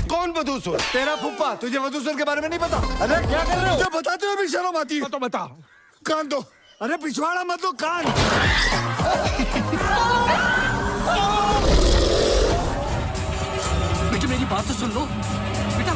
कौन वधूसुर? तेरा फुप्पा। तुझे वधूसुर के बारे में नहीं पता? अरे क्या कर रहे हो? जो बताते हो भी शर्म आती है। तो बता। कान दो। अरे पिछवाड़ा मत दो, कान। बेटा मेरी बात तो सुन लो बेटा।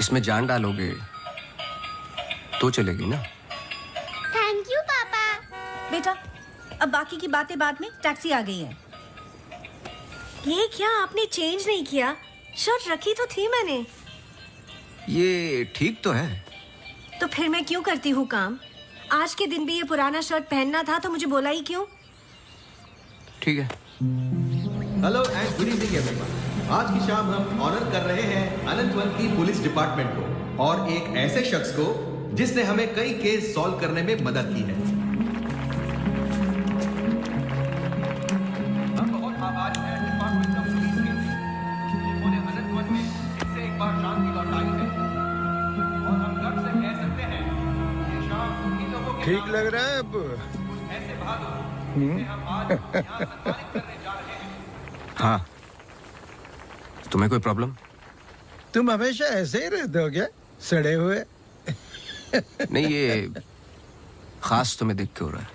इसमें जान डालोगे तो चलेगी ना? थैंक यू पापा। बेटा अब बाकी की बातें बाद में, टैक्सी आ गई है। ये क्या आपने चेंज नहीं किया? शर्ट रखी तो थी मैंने। ये ठीक तो है। तो फिर मैं क्यों करती हूँ काम? आज के दिन भी ये पुराना शर्ट पहनना था तो मुझे बोला ही क्यों? ठीक है। Hello and good evening everyone. आज की शाम हम ऑनर कर रहे हैं अनंतवन की पुलिस डिपार्टमेंट को और एक ऐसे शख्स को जिसने हमें कई केस सॉल्व करने में मदद की है। हम बहुत आभारी हैं डिपार्टमेंट ऑफ पुलिस के जिन्होंने अनंतवन में इससे एक बार शांति लौटाई है और हम गर्व से कह सकते हैं कि शाम उन्हीं लोगों के ठीक लग रहा है अब? ऐसे बहादुर जिन्हें हम आज यहाँ सम्मानित करने जा रहे हैं। हाँ, तुम्हें कोई प्रॉब्लम? तुम हमेशा ऐसे ही रहते हो क्या, सड़े हुए? नहीं, ये खास तुम्हें देख के हो रहा है।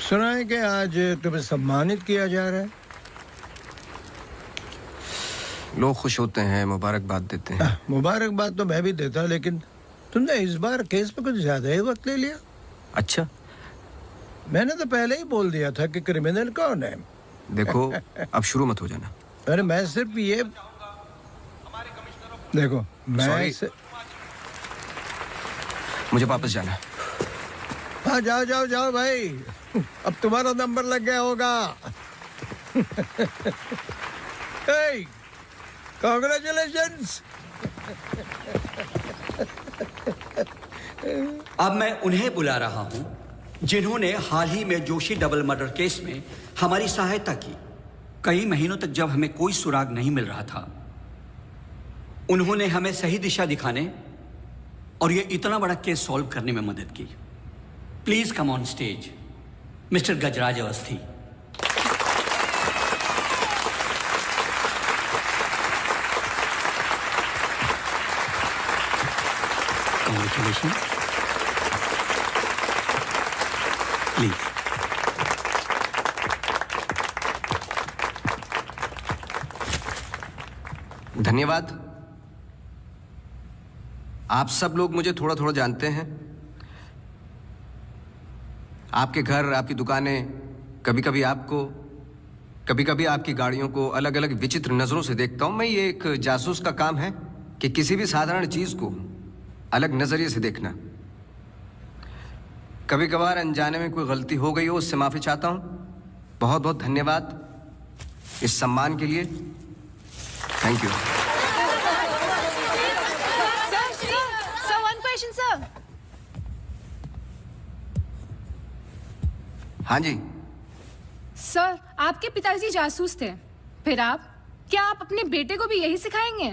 सुना है कि आज तुम्हें सम्मानित किया जा रहा है। लोग खुश होते हैं, मुबारकबाद देते हैं। मुबारकबाद तो मैं भी देता, लेकिन तुमने इस बार केस पे कुछ ज्यादा ही वक्त ले लिया। अच्छा, मैंने तो पहले ही बोल दिया था कि क्रिमिनल कौन है। देखो अब शुरू मत हो जाना। अरे मैं सिर्फ ये देखो, मैं Sorry. मुझे वापस जाना है। हाँ जाओ जाओ जाओ भाई, अब तुम्हारा नंबर लग गया होगा। कांग्रेचुलेशंस। अब मैं उन्हें बुला रहा हूं जिन्होंने हाल ही में जोशी डबल मर्डर केस में हमारी सहायता की। कई महीनों तक जब हमें कोई सुराग नहीं मिल रहा था, उन्होंने हमें सही दिशा दिखाने और ये इतना बड़ा केस सॉल्व करने में मदद की। Please come on stage mister Gajraj Awasthi. Congratulations. Please. धन्यवाद। आप सब लोग मुझे थोड़ा थोड़ा जानते हैं। आपके घर, आपकी दुकानें, कभी कभी आपकी गाड़ियों को अलग अलग विचित्र नजरों से देखता हूं। मैं, ये एक जासूस का काम है कि किसी भी साधारण चीज को अलग नजरिए से देखना। कभी कभार अनजाने में कोई गलती हो गई हो, उससे माफी चाहता हूं। बहुत बहुत धन्यवाद इस सम्मान के लिए। Thank you. Sir, one question, sir. हाँ जी। सर, आपके पिताजी जासूस थे, फिर आप? क्या आप अपने बेटे को भी यही सिखाएंगे?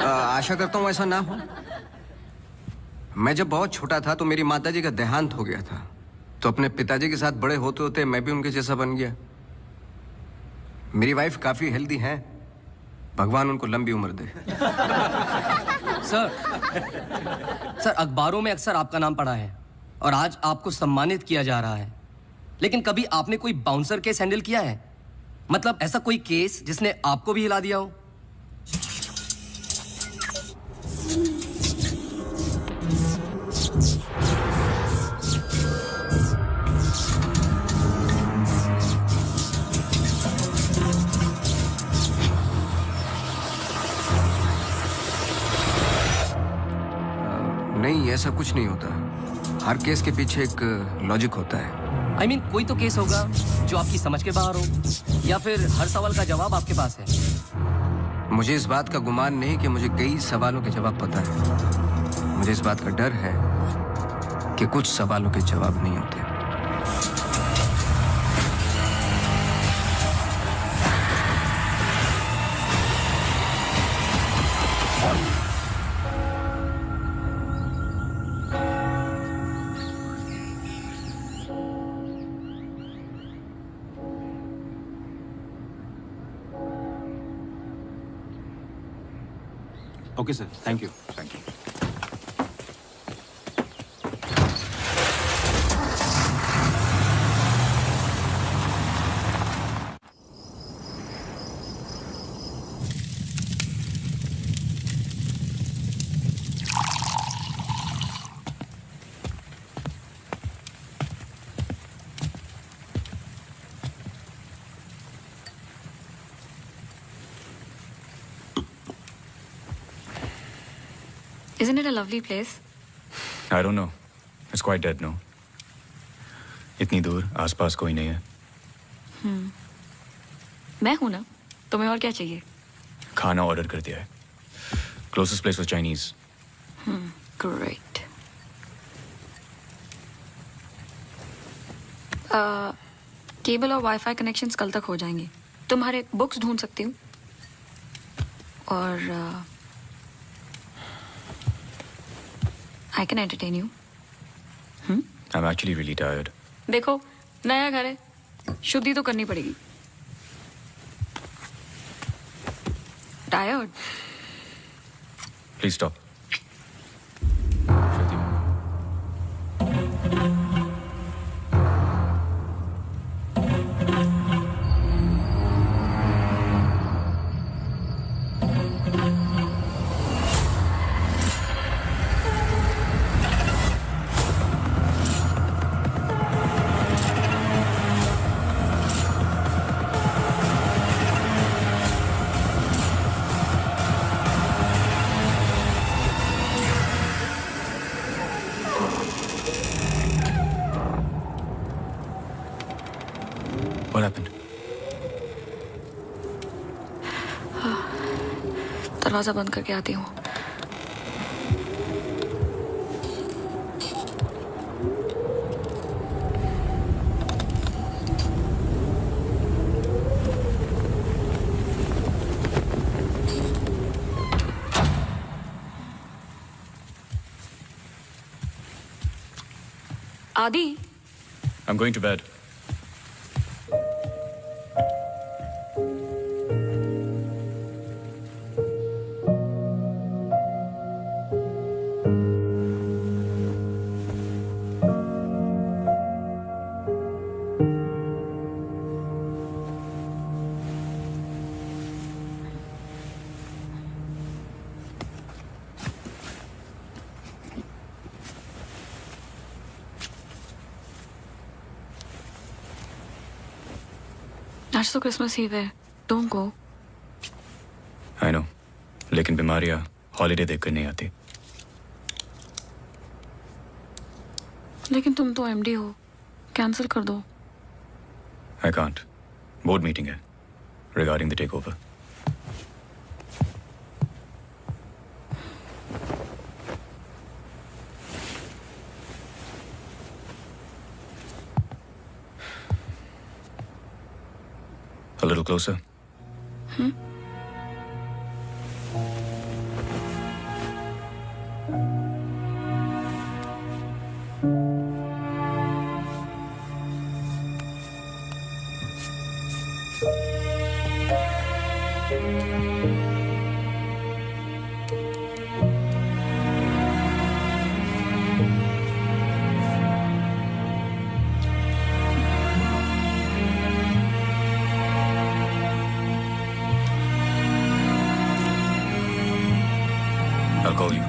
आशा करता हूं ऐसा ना हो। मैं जब बहुत छोटा था तो मेरी माताजी का देहांत हो गया था, तो अपने पिताजी के साथ बड़े होते होते मैं भी उनके जैसा बन गया। मेरी वाइफ काफी हेल्दी है, भगवान उनको लंबी उम्र दे। सर अखबारों में अक्सर आपका नाम पड़ा है और आज आपको सम्मानित किया जा रहा है, लेकिन कभी आपने कोई बाउंसर केस हैंडल किया है? मतलब ऐसा कोई केस जिसने आपको भी हिला दिया हो? नहीं, ऐसा कुछ नहीं होता। हर केस के पीछे एक लॉजिक होता है। I mean, कोई तो केस होगा जो आपकी समझ के बाहर हो, या फिर हर सवाल का जवाब आपके पास है। मुझे इस बात का गुमान नहीं कि मुझे कई सवालों के जवाब पता है। मुझे इस बात का डर है कि कुछ सवालों के जवाब नहीं होते। Okay sir, thank you. Thank you. Isn't it a lovely place? I don't know. It's quite dead, no? इतनी दूर, आसपास कोई नहीं है। मैं हूं ना, तुम्हें और क्या चाहिए? खाना ऑर्डर कर दिया है। Closest place was Chinese. Great. Cable और वाईफाई कनेक्शंस कल तक हो जाएंगे। तुम्हारे बुक्स ढूंढ सकती हूँ और I can entertain you. I'm actually really tired. देखो, नया घर है, शुद्धि तो करनी पड़ेगी। Tired? Please stop. What happened? दरवाजा बंद करके आती हूँ। आदि, I'm going to bed. आज तो क्रिसमस ईव है, डोंट गो। आई नो, लेकिन बीमारियां हॉलीडे देखकर नहीं आती। लेकिन तुम तो एमडी हो, कैंसिल कर दो। आई कांट, बोर्ड मीटिंग है regarding the take over. A little closer. I'll call you.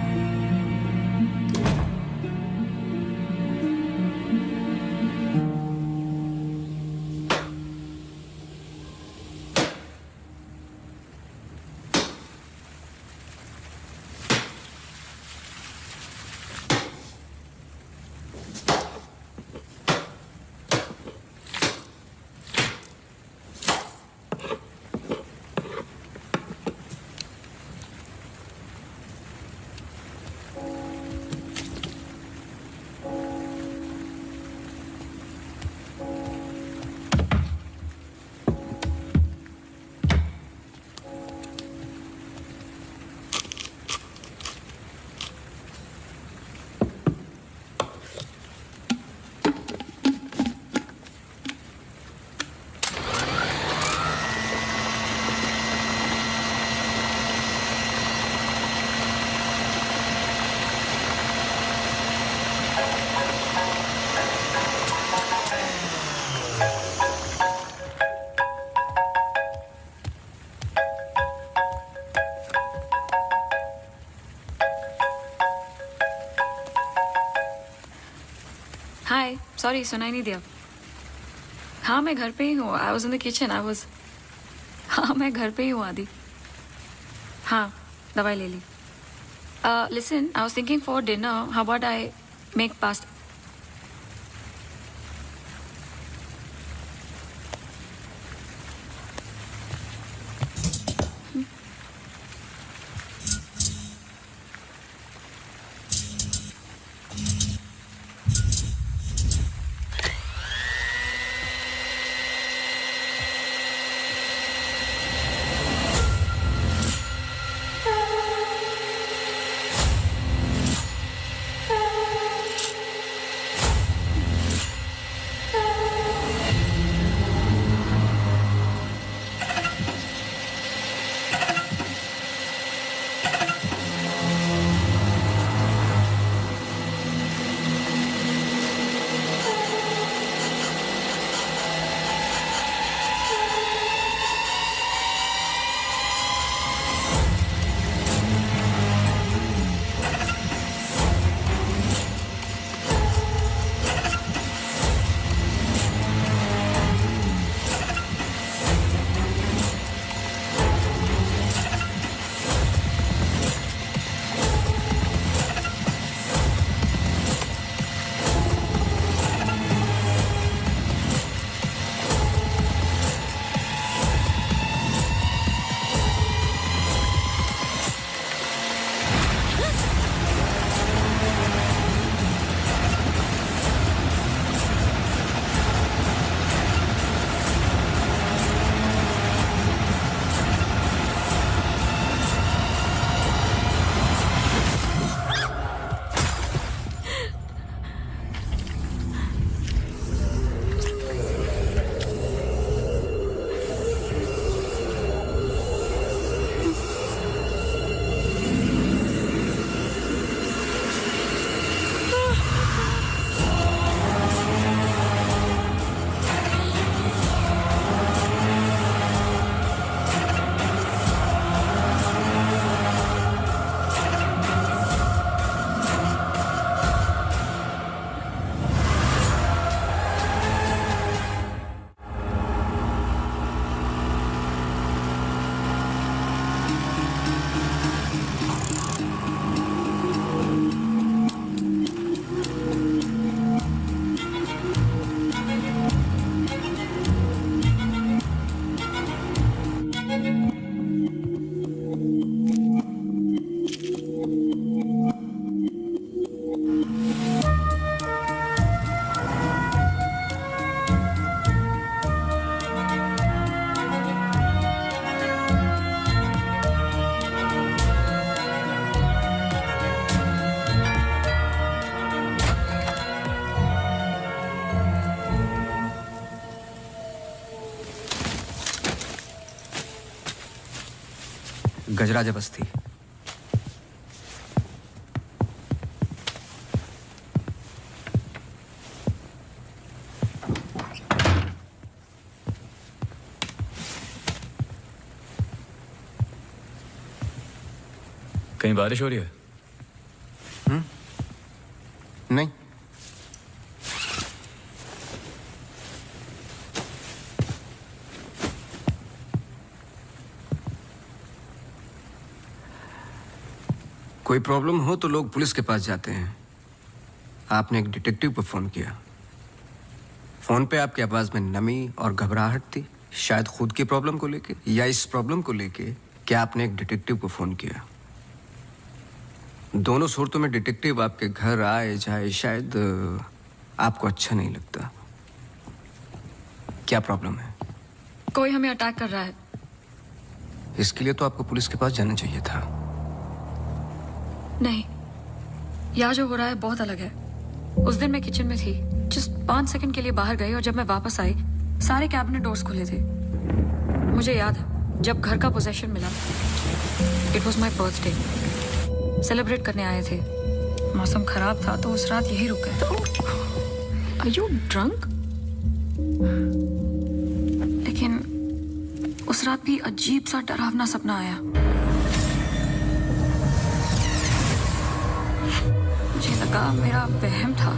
हाय, सॉरी सुनाई नहीं दिया। हाँ मैं घर पे ही हूँ। I was in the kitchen. हाँ मैं घर पे ही हूँ आदि। हाँ दवाई ले ली। Listen, I was thinking for dinner how about I make pasta. गजराज बस्ती। कहीं बारिश हो रही है? नहीं। कोई प्रॉब्लम हो तो लोग पुलिस के पास जाते हैं। आपने एक डिटेक्टिव को फोन किया। फोन पे आपकी आवाज में नमी और घबराहट थी, शायद खुद की प्रॉब्लम को लेके या इस प्रॉब्लम को लेके कि आपने एक डिटेक्टिव को फोन किया। दोनों सूरतों में डिटेक्टिव आपके घर आए जाए शायद आपको अच्छा नहीं लगता। क्या प्रॉब्लम है? कोई हमें अटैक कर रहा है। इसके लिए तो आपको पुलिस के पास जाना चाहिए था। नहीं, यहाँ जो हो रहा है बहुत अलग है। उस दिन मैं किचन में थी, जस्ट 5 सेकंड के लिए बाहर गई और जब मैं वापस आई सारे कैबिनेट डोर्स खुले थे। मुझे याद है जब घर का पोजेशन मिला, it was my birthday, celebrate करने आए थे। मौसम खराब था तो उस रात यही रुक गए। Are you drunk? लेकिन उस रात भी अजीब सा डरावना सपना आया। मुझे लगा मेरा वहम था।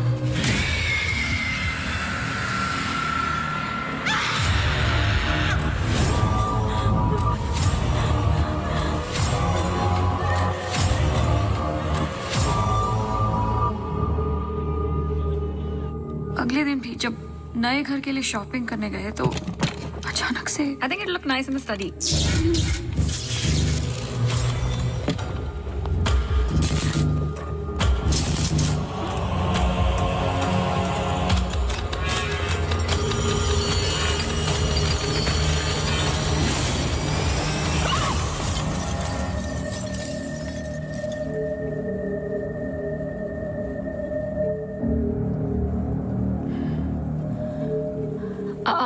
अगले दिन भी जब नए घर के लिए शॉपिंग करने गए तो अचानक से I think it look nice in the study.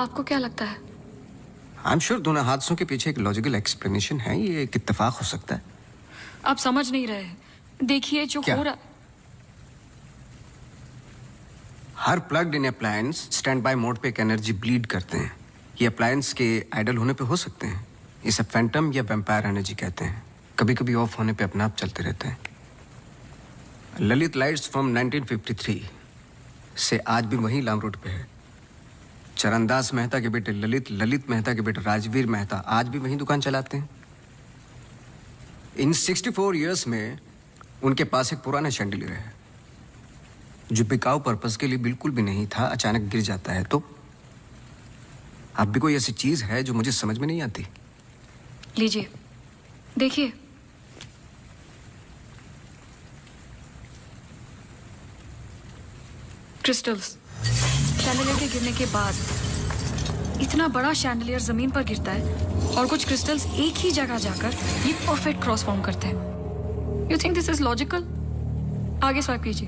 आपको क्या लगता है? आई एम श्योर दोनों हादसों के पीछे एक लॉजिकल एक्सप्लेनेशन है। ये एक इत्तेफाक हो सकता है। आप समझ नहीं रहे। देखिए जो क्या? हो रहा। हर plugged in appliance standby mode पे एक एनर्जी ब्लीड करते हैं। ये अप्लायंस के आइडल होने पे हो सकते हैं। इसे फैंटम या वैम्पायर एनर्जी कहते हैं। कभी कभी ऑफ होने पे अपने आप चलते रहते हैं। ललित लाइट्स फ्रॉम 1953 से आज भी वही लाम रोड पे है। चरणदास मेहता के बेटे ललित, ललित मेहता के बेटे राजवीर मेहता आज भी वही दुकान चलाते हैं। इन 64 इयर्स में उनके पास एक पुराना शैंडलियर है जो बिकाऊ पर्पस के लिए बिल्कुल भी नहीं था, अचानक गिर जाता है। तो अब भी कोई ऐसी चीज है जो मुझे समझ में नहीं आती। लीजिए देखिए। क्रिस्टल्स। शैंडलियर के गिरने के बाद इतना बड़ा शैंडलियर जमीन पर गिरता है और कुछ क्रिस्टल्स एक ही जगह जाकर ये परफेक्ट क्रॉस फॉर्म करते हैं। You think this is logical? आगे स्वाइप कीजिए।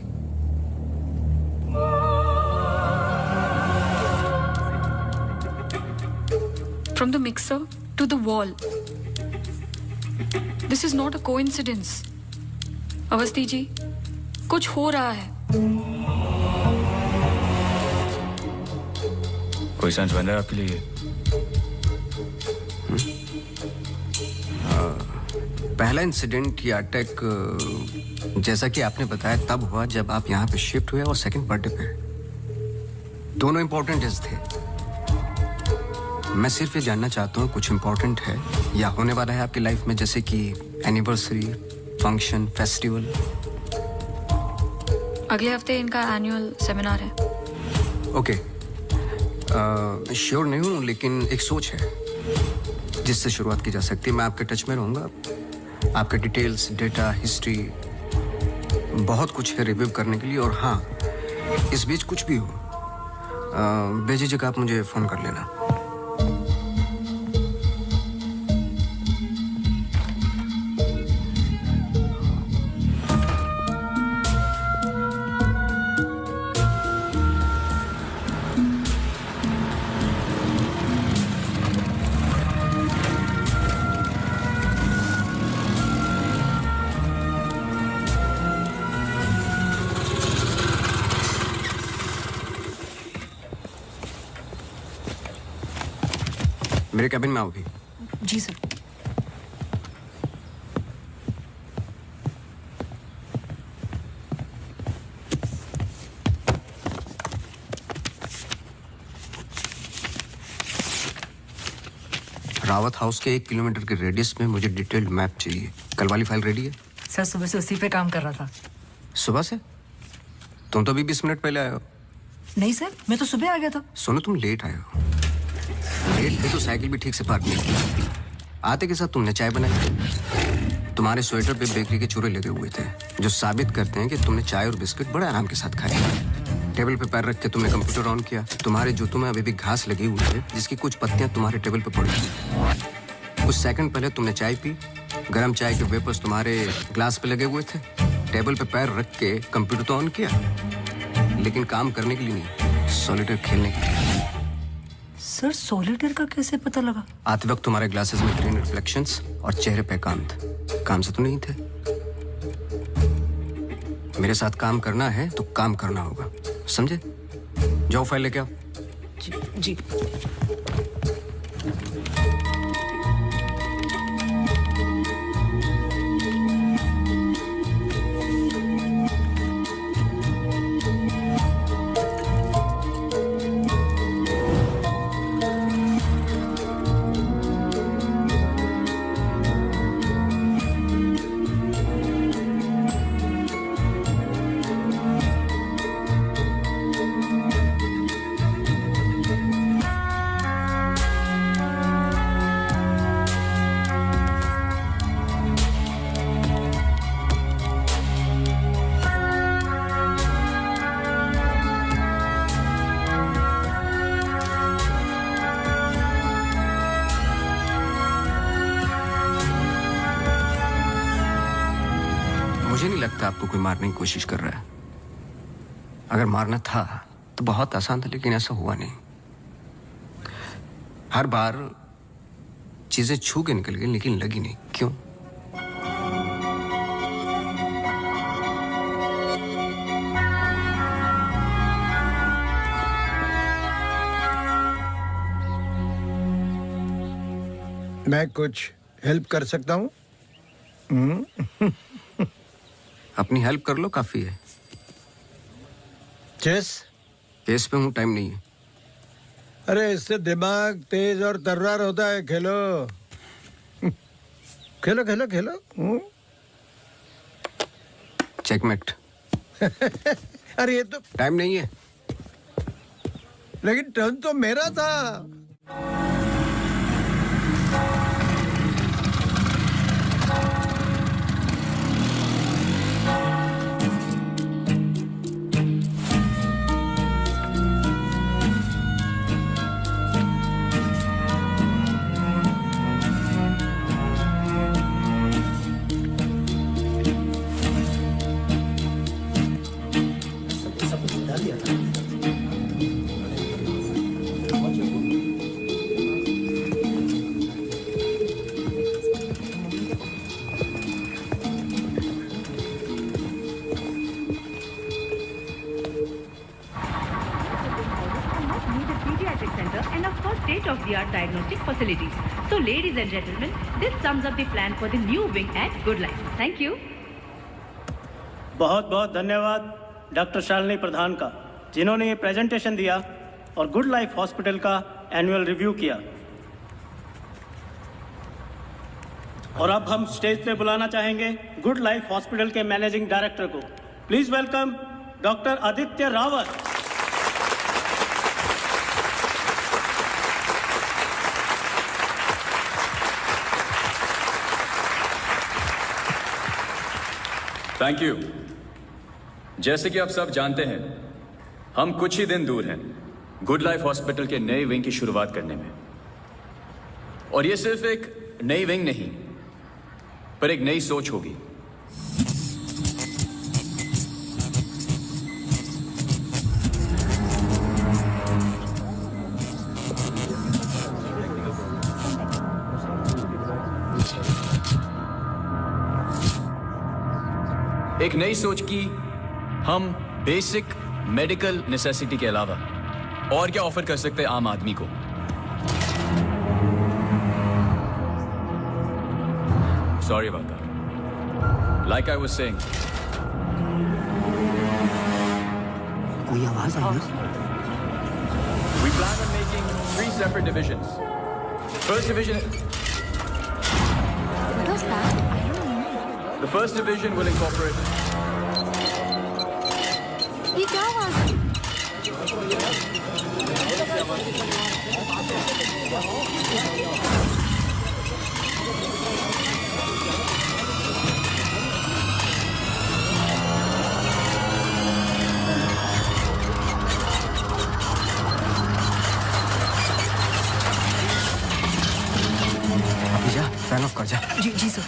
From the mixer to the wall. This is not a coincidence. Awasthi ji, कुछ हो रहा है। कोई सेंस बन रहा है आपके लिए? पहला इंसिडेंट या अटैक जैसा कि आपने बताया तब हुआ जब आप यहाँ पे शिफ्ट हुए और सेकंड बर्थडे पे। दोनों इंपॉर्टेंट डेज थे। मैं सिर्फ ये जानना चाहता हूँ कुछ इंपॉर्टेंट है या होने वाला है आपकी लाइफ में, जैसे कि एनिवर्सरी, फंक्शन, फेस्टिवल। अगले हफ्ते इनका एनुअल सेमिनार है। ओके, श्योर नहीं हूँ लेकिन एक सोच है जिससे शुरुआत की जा सकती है। मैं आपके टच में रहूँगा। आपके डिटेल्स, डेटा, हिस्ट्री बहुत कुछ है रिव्यू करने के लिए। और हाँ, इस बीच कुछ भी हो बेझिझक आप मुझे फ़ोन कर लेना। मेरे कैबिन में आओ भी। जी सर। रावत हाउस के 1 किलोमीटर के रेडियस में मुझे डिटेल्ड मैप चाहिए। कल वाली फाइल रेडी है? सर सुबह से उसी पे काम कर रहा था। सुबह से? तुम तो अभी 20 मिनट पहले आए हो। नहीं सर, मैं तो सुबह आ गया था। सुनो, तुम लेट आए हो। लेट थे तो साइकिल भी ठीक से पार्क नहीं की। आते के साथ तुमने चाय बनाई। तुम्हारे स्वेटर पे बेकरी के चूरे लगे हुए थे जो साबित करते हैं कि तुमने चाय और बिस्किट बड़े आराम के साथ खाए। टेबल पे पैर रख के तुमने कंप्यूटर ऑन किया। तुम्हारे जूतों में अभी भी घास लगी हुई है जिसकी कुछ पत्तियां तुम्हारे टेबल पे पड़ी थी। कुछ सेकंड पहले तुमने चाय पी। गरम चाय के वेपर्स तुम्हारे ग्लास पे लगे हुए थे। टेबल पे पैर रख के कंप्यूटर तो ऑन किया, लेकिन काम करने के लिए नहीं, सॉलिटेयर खेलने के लिए। सर सॉलिटेयर का कैसे पता लगा? आते वक्त तुम्हारे ग्लासेस में ग्रीन रिफ्लेक्शंस और चेहरे पे एकांत। काम से तो नहीं थे। मेरे साथ काम करना है तो काम करना होगा, समझे? जाओ फाइल लेके आओ। जी। मुझे नहीं लगता आपको कोई मारने की कोशिश कर रहा है। अगर मारना था तो बहुत आसान था, लेकिन ऐसा हुआ नहीं। हर बार चीजें छू के निकल गई लेकिन लगी नहीं। क्यों? मैं कुछ हेल्प कर सकता हूँ? अपनी हेल्प कर लो, काफी है। चेस? केस पे हूँ, टाइम नहीं है। अरे इससे दिमाग तेज और तर्रार होता है। खेलो खेलो खेलो खेलो। चेकमेट। अरे ये तो टाइम नहीं है। लेकिन टर्न तो मेरा था। And of course state-of-the-art diagnostic facilities. So ladies and gentlemen, this sums up the plan for the new wing at Good Life. Thank you. बहुत बहुत धन्यवाद डॉक्टर शालिनी प्रधान का, जिन्होंने ये प्रेजेंटेशन दिया और गुड लाइफ हॉस्पिटल का एनुअल रिव्यू किया। और अब हम स्टेज पे बुलाना चाहेंगे गुड लाइफ हॉस्पिटल के मैनेजिंग डायरेक्टर को। Please welcome doctor Aditya Rawat. Thank you. जैसे कि आप सब जानते हैं, हम कुछ ही दिन दूर हैं गुड लाइफ हॉस्पिटल के नए विंग की शुरुआत करने में। और ये सिर्फ एक नई विंग नहीं, पर एक नई सोच होगी। एक नई सोच की हम बेसिक मेडिकल नेसेसिटी के अलावा और क्या ऑफर कर सकते हैं आम आदमी को। Sorry about that. Like I was saying. कोई आवाज आई ना? We plan on making 3 separate divisions. First division. What was that? I don't know. The first division will incorporate. ये क्या आवाज है? अभी जा, फैन ऑफ कर जा। जी जी सर।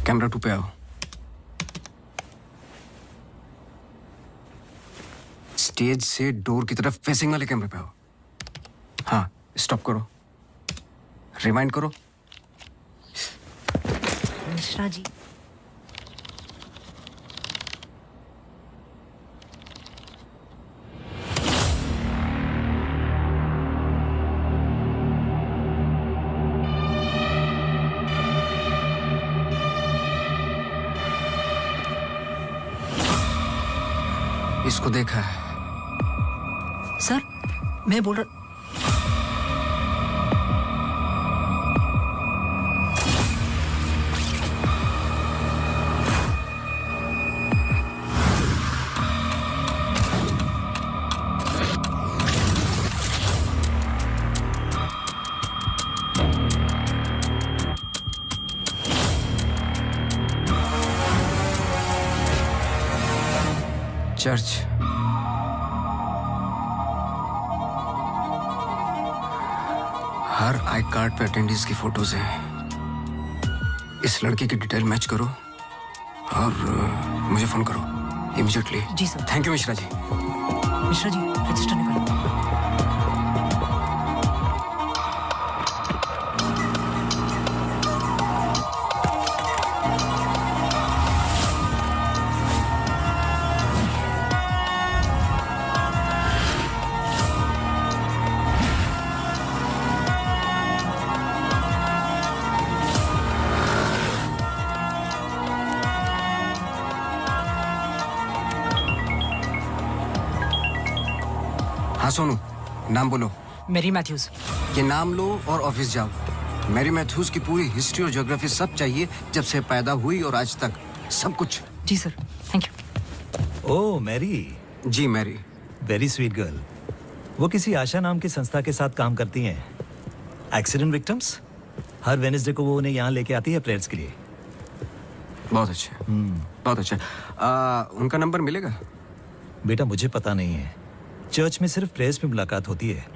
कैमरा 2 पे आओ। स्टेज से डोर की तरफ फेसिंग वाले कैमरे पे आओ। हाँ, स्टॉप करो, रिवाइंड करो। मिश्रा जी, इसको देखा है? सर मैं बोल रहा। चर्च। हर आई कार्ड पे अटेंडीज की फोटोज हैं। इस लड़की की डिटेल मैच करो और मुझे फोन करो इमीडिएटली। जी sir. Thank you Mishra ji. Mishra ji register निकालो। हाँ सोनू, नाम बोलो। Mary Matthews. ये नाम लो और ऑफिस जाओ। मैरी मैथ्यूज की पूरी हिस्ट्री और ज्योग्राफी सब चाहिए, जब से पैदा हुई और आज तक सब कुछ। जी sir, thank you. Oh Mary. जी मैरी। Very sweet girl. वो किसी आशा नाम की संस्था के साथ काम करती हैं। Accident victims. हर वेडनेसडे को वो उन्हें यहाँ लेके आती है प्रेयर्स के लिए। बहुत अच्छा। बहुत अच्छा। उनका नंबर मिलेगा? बेटा मुझे पता नहीं है, चर्च में सिर्फ प्रेयर्स में मुलाकात होती है।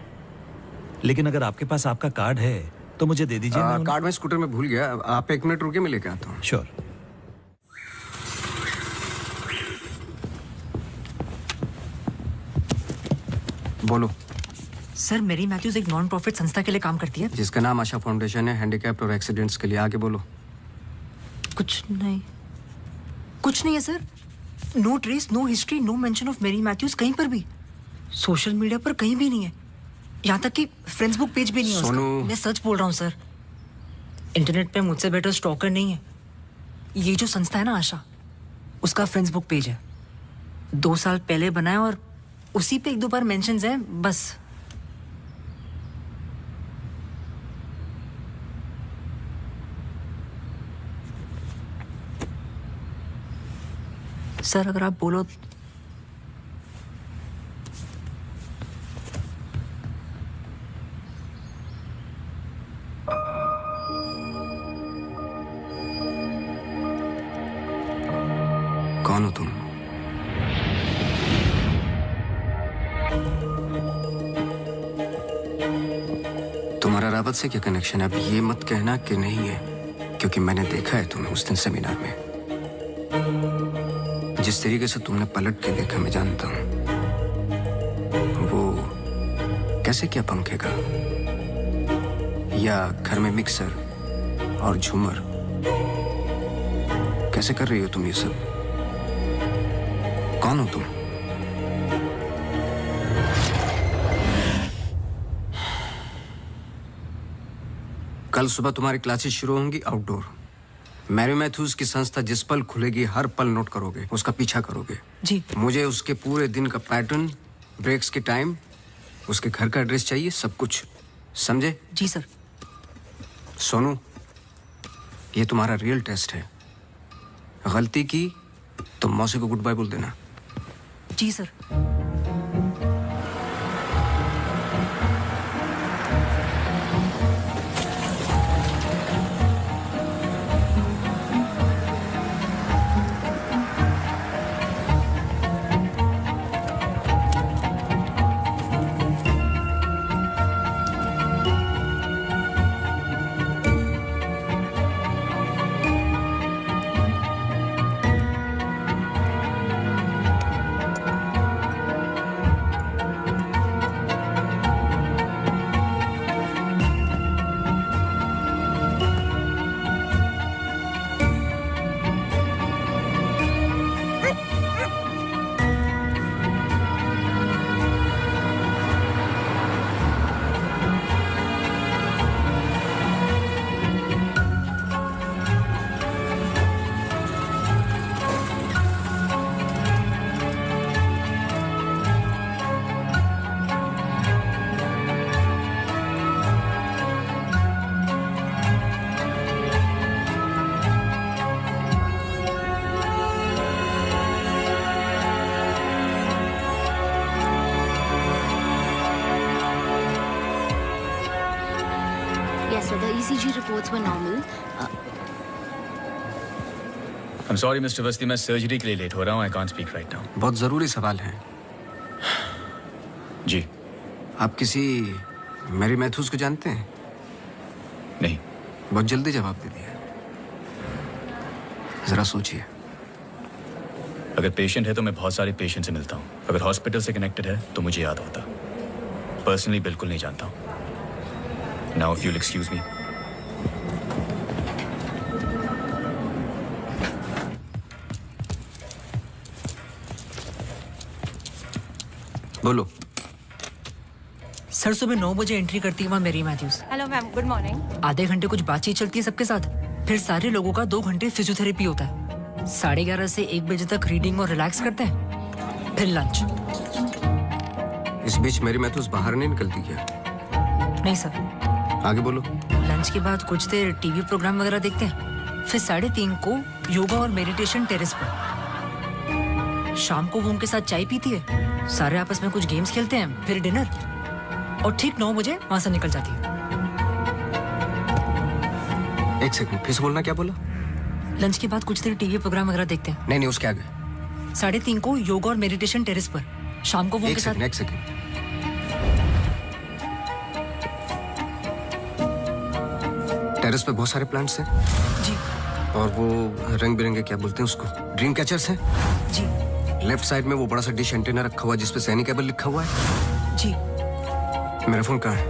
लेकिन अगर आपके पास आपका कार्ड है तो मुझे दे दीजिए। कार्ड मैं स्कूटर में भूल गया, आप 1 मिनट रुके, मैं लेके आता हूँ। श्योर। बोलो। सर मैरी मैथ्यूज एक नॉन प्रॉफिट संस्था के लिए काम करती है जिसका नाम आशा फाउंडेशन है, हैंडीकैप्ड और एक्सीडेंट्स के लिए। आगे बोलो। कुछ नहीं है sir. No trace, no history, no mention of Mary Matthews कहीं पर भी। सोशल मीडिया पर कहीं भी नहीं है, यहाँ तक कि फ्रेंड्स बुक पेज भी नहीं है उसका। मैं सच बोल रहा हूँ सर, इंटरनेट पे मुझसे बेटर स्टॉकर नहीं है। ये जो संस्था है ना आशा, उसका फ्रेंड्स बुक पेज है, 2 साल पहले बनाया और उसी पे 1-2 बार मेंशंस हैं बस। सर अगर आप बोलो कौन हो तुम? तुम्हारा रावत से क्या कनेक्शन है? अब ये मत कहना कि नहीं है, क्योंकि मैंने देखा है तुम्हें उस दिन सेमिनार में। जिस तरीके से तुमने पलट के देखा मैं जानता हूं। वो कैसे क्या पंखे का, या घर में मिक्सर और झूमर, कैसे कर रही हो तुम ये सब? कौन हो तुम? कल सुबह तुम्हारी क्लासेस शुरू होंगी आउटडोर। मैरी मैथ्यूज की संस्था जिस पल खुलेगी हर पल नोट करोगे, उसका पीछा करोगे। जी। मुझे उसके पूरे दिन का पैटर्न, ब्रेक्स के टाइम, उसके घर का एड्रेस चाहिए, सब कुछ। समझे? जी सर। सोनू, ये तुम्हारा रियल टेस्ट है। गलती की तो मौसी को गुड बाय बोल देना। जी sir. Yes, sir. The ECG reports were normal. I'm sorry, Mr. Vasti, मैं सर्जरी के लिए लेट हो रहा हूँ. I can't speak right now. बहुत जरूरी सवाल है। जी। आप किसी मैरी मैथ्यूज को जानते हैं? नहीं। बहुत जल्दी जवाब दे दिया। जरा सोचिए। अगर पेशेंट है तो मैं बहुत सारे पेशेंट से मिलता हूँ। अगर हॉस्पिटल से कनेक्टेड है तो मुझे याद होता। पर्सनली बिल्कुल नहीं जानता हूँ। Now if you'll excuse me. बोलो। सर सुबह 9 बजे एंट्री करती है वहाँ Mary Matthews. Hello ma'am, good morning. आधे घंटे कुछ बातचीत चलती है सबके साथ, फिर सारे लोगों का 2 घंटे फिजियोथेरेपी होता है। 11:30 से 1 बजे तक रीडिंग और रिलैक्स करते हैं, फिर लंच। इस बीच मेरी मैथ्यूज बाहर नहीं निकलती क्या? नहीं सर। आगे बोलो। लंच के बाद कुछ देर टीवी प्रोग्राम वगैरह देखते हैं, फिर 3:30 को योगा और मेडिटेशन टेरेस पर। शाम को वो उनके साथ चाय पीती है, सारे आपस में कुछ गेम्स खेलते हैं, फिर डिनर, और ठीक 9 बजे वहां से निकल जाती है। एक सेकंड, फिर से बोलना, क्या बोला? लंच के बाद कुछ देर टीवी प्रोग्राम वगैरह देखते हैं। नहीं, उसके आगे। 3:30 को योगा और मेडिटेशन टेरेस पर। शाम को वो उनके साथ। एक सेकंड। टेरेस पे बहुत सारे प्लांट्स हैं। जी। और वो रंग बिरंगे, क्या बोलते हैं उसको, ड्रीम कैचर्स हैं। जी। लेफ्ट साइड में वो बड़ा सा डिश एंटीना रखा हुआ है जिसपे सैनी केबल लिखा हुआ है। जी। मेरा फोन कहाँ है?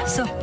Sir.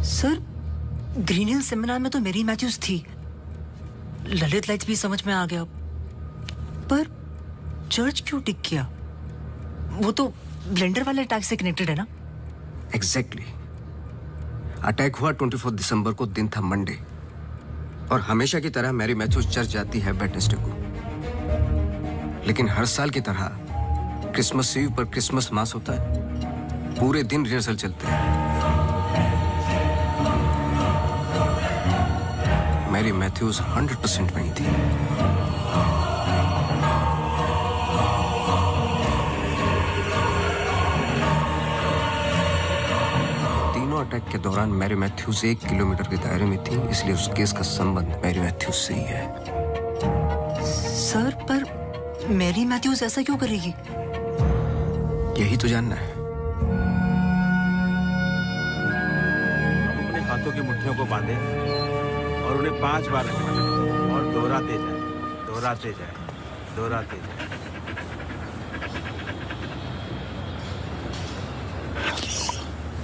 Sir Green Hill seminar में तो मेरी मैथ्यूज थी, ललित लाइट्स भी समझ में आ गया, पर चर्च क्यों टिक किया? वो तो ब्लेंडर वाले अटैक से कनेक्टेड है ना? एग्जैक्टली। अटैक हुआ 24 दिसंबर को, दिन था मंडे, और हमेशा की तरह मैरी मैथ्यूज चर्च जाती है वेडनेसडे को। लेकिन हर साल की तरह क्रिसमस ईव पर क्रिसमस मास होता है, पूरे दिन रिहर्सल चलते हैं। मैरी मैथ्यूज 100% वहीं थी। तीनों अटैक के दौरान मैरी मैथ्यूज 1 किलोमीटर के दायरे में थी, इसलिए उस केस का संबंध मैरी मैथ्यूज से ही है। सर पर मैरी मैथ्यूज ऐसा क्यों करेगी? यही तो जानना है। अपने हाथों की मुट्ठियों को बांधे और उन्हें 5 बार रखें और दोहराते जाए, दोहराते जाए, दोहराते जाए।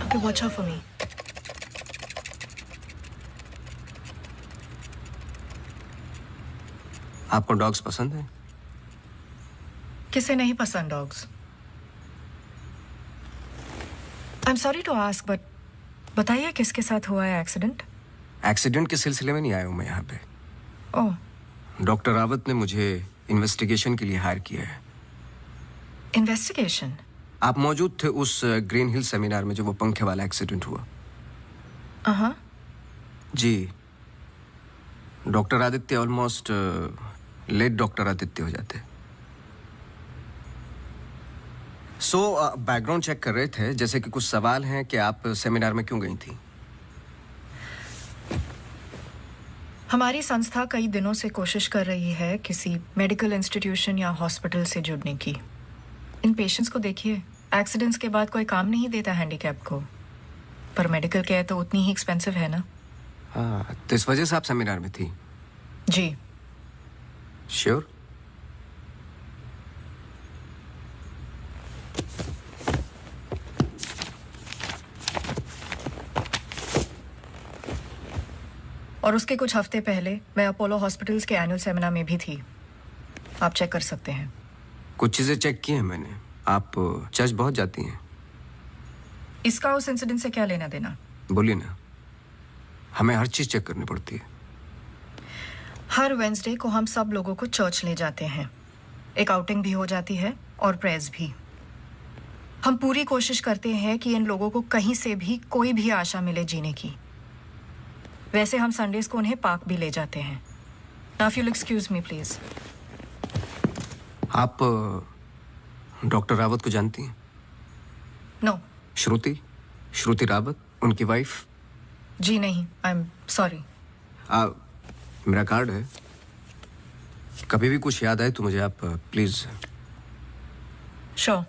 Okay, watch out for me. आपको डॉग्स पसंद है? किसे नहीं पसंद dogs? I am sorry to ask, but बताइए किसके साथ हुआ है एक्सीडेंट? एक्सीडेंट के सिलसिले में नहीं आया हूं मैं यहाँ पे। ओह, डॉक्टर रावत ने मुझे इन्वेस्टिगेशन के लिए हायर किया है। इन्वेस्टिगेशन? आप मौजूद थे उस ग्रीन हिल सेमिनार में जो वो पंखे वाला एक्सीडेंट हुआ? हाँ। जी। Doctor Aditya almost late doctor Aditya हो जाते। बैकग्राउंड चेक कर रहे थे, जैसे कि कुछ सवाल हैं कि आप सेमिनार में क्यों गई थी? हमारी संस्था कई दिनों से कोशिश कर रही है किसी मेडिकल इंस्टीट्यूशन या हॉस्पिटल से जुड़ने की। इन पेशेंट्स को देखिए, एक्सीडेंट्स के बाद कोई काम नहीं देता हैंडीकैप को, पर मेडिकल केयर तो उतनी ही एक्सपेंसिव है ना। हाँ, तो इस वजह से आप सेमिनार में थी? जी। श्योर? और उसके कुछ हफ्ते पहले मैं अपोलो हॉस्पिटल्स के एनुअल सेमिनार में भी थी, आप चेक कर सकते हैं। कुछ चीजें चेक की हैं मैंने। आप चर्च बहुत जाती हैं। इसका उस इंसिडेंट से क्या लेना देना? बोलिए ना, हमें हर चीज चेक करनी पड़ती है। हर वेंसडे को हम सब लोगों को चर्च ले जाते हैं, एक आउटिंग भी हो जाती है और प्रेयर्स भी। हम पूरी कोशिश करते हैं कि इन लोगों को कहीं से भी कोई भी आशा मिले जीने की। वैसे हम संडेज को उन्हें पार्क भी ले जाते हैं। Now if you excuse me please. आप डॉक्टर रावत को जानती हैं? नो। श्रुति रावत, उनकी वाइफ? जी नहीं, आई एम सॉरी। मेरा कार्ड है, कभी भी कुछ याद आए तो मुझे आप प्लीज। श्योर।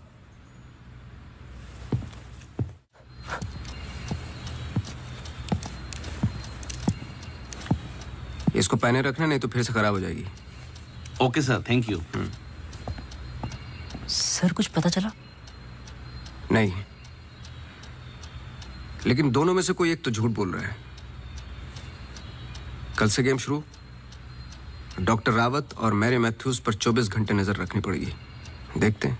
इसको पहने रखना, नहीं तो फिर से खराब हो जाएगी। Okay sir, thank you. Sir कुछ पता चला? नहीं, लेकिन दोनों में से कोई एक तो झूठ बोल रहा है। कल से गेम शुरू। डॉक्टर रावत और मैरी मैथ्यूज पर 24 घंटे नजर रखनी पड़ेगी। देखते हैं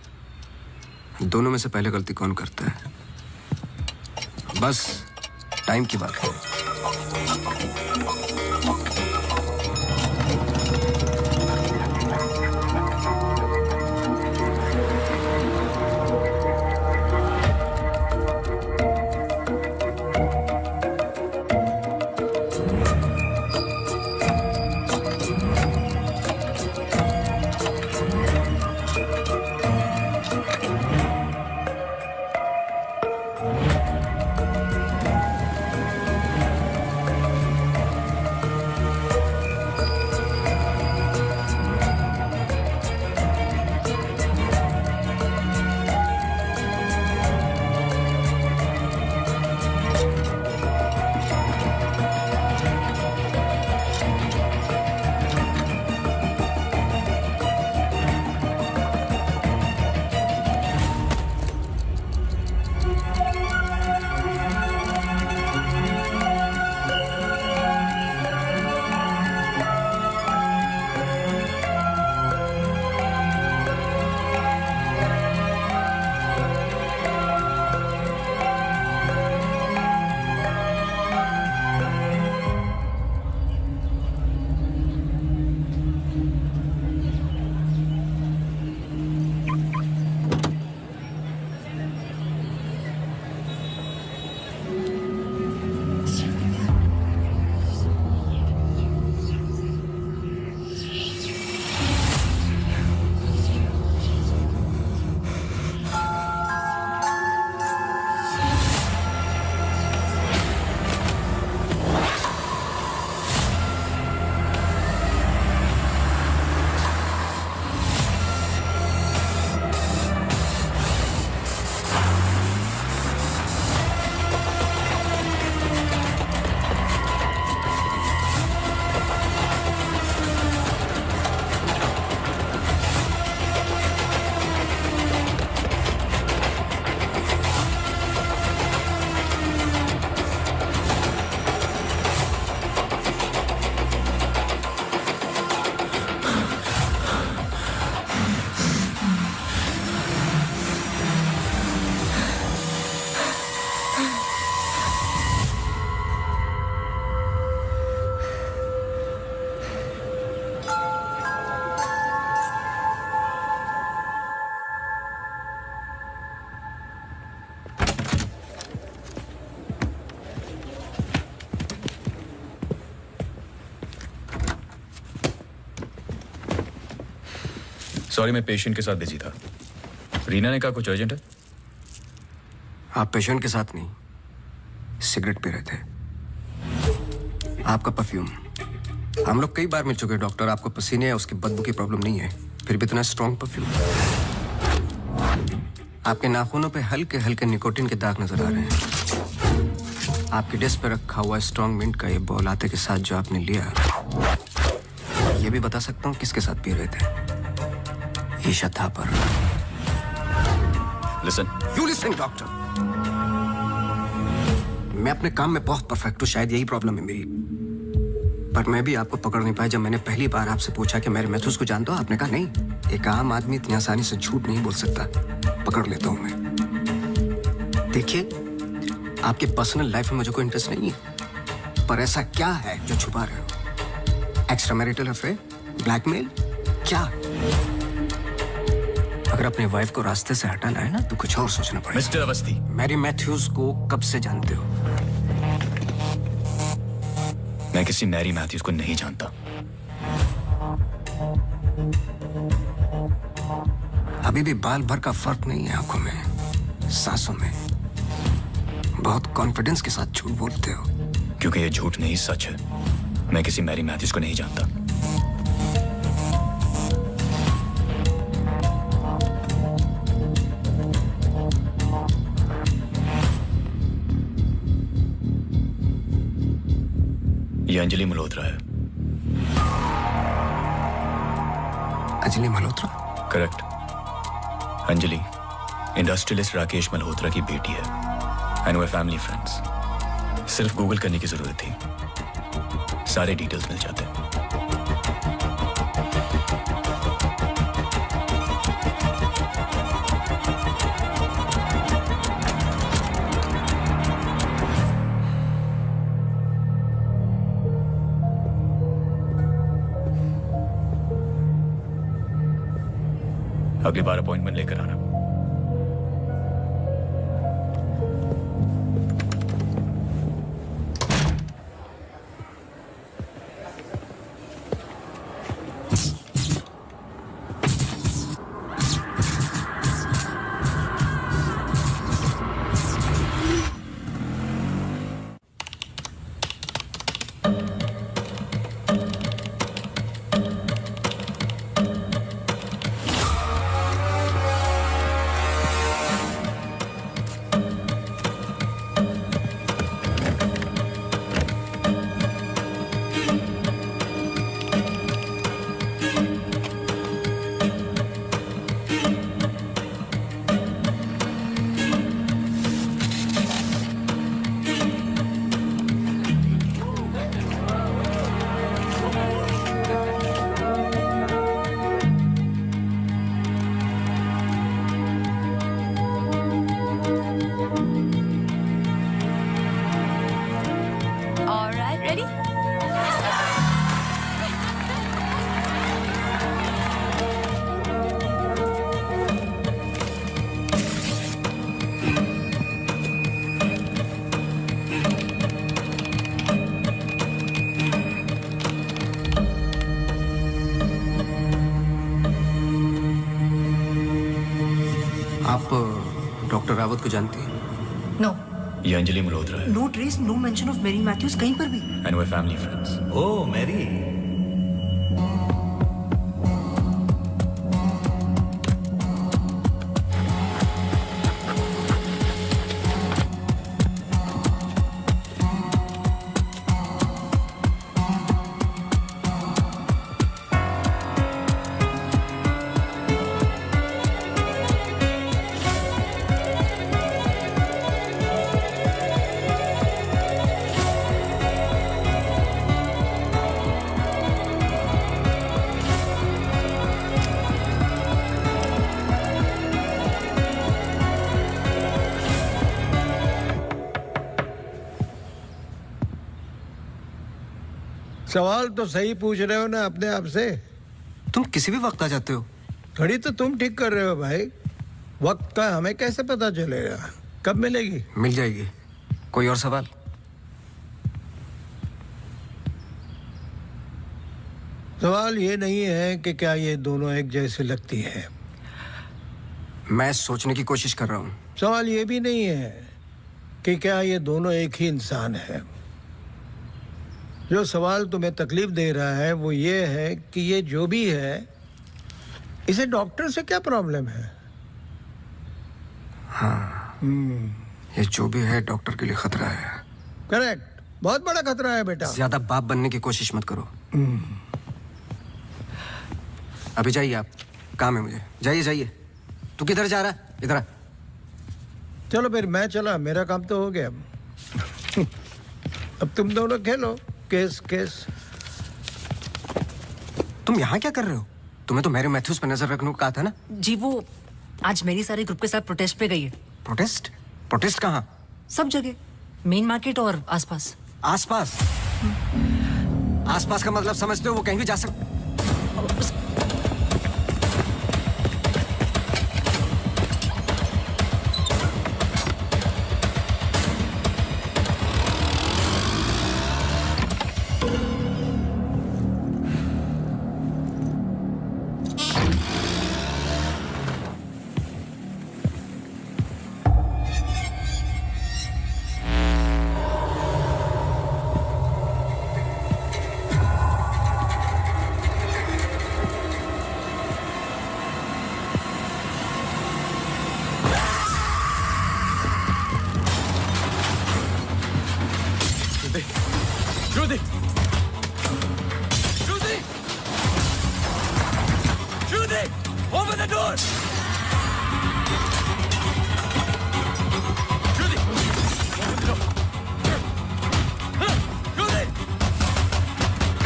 दोनों में से पहले गलती कौन करता है। बस टाइम की बात है। सॉरी, मैं पेशेंट के साथ बिजी था। रीना ने कहा कुछ अर्जेंट है। आप पेशेंट के साथ नहीं, सिगरेट पी रहे थे। आपका परफ्यूम, हम लोग कई बार मिल चुके हैं डॉक्टर। आपको पसीने या उसकी बदबू की प्रॉब्लम नहीं है, फिर भी इतना स्ट्रॉन्ग परफ्यूम। आपके नाखूनों पे हल्के हल्के निकोटीन के दाग नजर आ रहे हैं। आपकी डेस्क पे रखा हुआ स्ट्रॉन्ग मिंट का ये बॉल आते के साथ जो आपने लिया, ये भी बता सकता हूँ किसके साथ पी रहे थे। Isha Thapar. Listen, you listen doctor. मैं अपने काम में बहुत परफेक्ट हूँ, शायद यही प्रॉब्लम है मेरी। पर मैं भी आपको पकड़ नहीं पाया। जब मैंने पहली बार आपसे पूछा कि मेरे मैथ्यूज को जानते हो, आपने कहा नहीं। एक आम आदमी इतनी आसानी से झूठ नहीं बोल सकता। पकड़ लेता हूं मैं। देखिए, आपके पर्सनल लाइफ में मुझे कोई इंटरेस्ट नहीं है, पर ऐसा क्या है जो छुपा रहे हो? एक्स्ट्रा मैरिटल अफेयर, ब्लैकमेल, क्या? अगर अपनी वाइफ को रास्ते से हटाना है ना, तो कुछ और सोचना पड़ेगा। मिस्टर अवस्थी, मैरी मैथ्यूज को कब से जानते हो? मैं किसी मैरी मैथ्यूज को नहीं जानता। अभी भी बाल भर का फर्क नहीं है आंखों में, सांसों में। बहुत कॉन्फिडेंस के साथ झूठ बोलते हो। क्योंकि ये झूठ नहीं, सच है। मैं किसी मैरी मैथ्यूज को नहीं जानता। ये अंजलि मल्होत्रा है। अंजलि मल्होत्रा? करेक्ट। अंजलि इंडस्ट्रियलिस्ट राकेश मल्होत्रा की बेटी है। एंड वे फैमिली फ्रेंड्स। सिर्फ गूगल करने की जरूरत थी, सारे डिटेल्स मिल जाते हैं। अगली बार अपॉइंटमेंट लेकर आना। आप डॉक्टर रावत को जानती हैं? नो। ये अंजलि मल्होत्रा है। No trace, no mention of Mary Matthews कहीं पर भी। एंड वे फैमिली फ्रेंड्स। ओह मैरी, सवाल तो सही पूछ रहे हो ना अपने आप से। तुम किसी भी वक्त आ जाते हो। घड़ी तो तुम ठीक कर रहे हो भाई, वक्त का हमें कैसे पता चलेगा? कब मिलेगी? मिल जाएगी। कोई और सवाल? सवाल ये नहीं है कि क्या ये दोनों एक जैसे लगती है। मैं सोचने की कोशिश कर रहा हूँ। सवाल ये भी नहीं है कि क्या ये दोनों एक ही इंसान है। जो सवाल तुम्हें तकलीफ दे रहा है वो ये है कि ये जो भी है, इसे डॉक्टर से क्या प्रॉब्लम है? हाँ, ये जो भी है डॉक्टर के लिए खतरा है। करेक्ट, बहुत बड़ा खतरा है बेटा। ज्यादा बाप बनने की कोशिश मत करो। अभी जाइए, आप काम है मुझे। जाइए जाइए। तू किधर जा रहा है? इधर आ। चलो फिर मैं चला, मेरा काम तो हो गया। अब तुम दोनों खेलो केस केस। तुम यहाँ क्या कर रहे हो? तुम्हें तो मैरी मैथ्यूज पर नजर रखने को कहा था ना। जी वो आज मेरी सारे ग्रुप के साथ प्रोटेस्ट पे गई है। प्रोटेस्ट? प्रोटेस्ट कहाँ? सब जगह, मेन मार्केट और आसपास। आसपास? आसपास का मतलब समझते हो? वो कहीं भी जा सकते। Judy! Judy! Judy! Open the door! Judy! Open the door! Judy!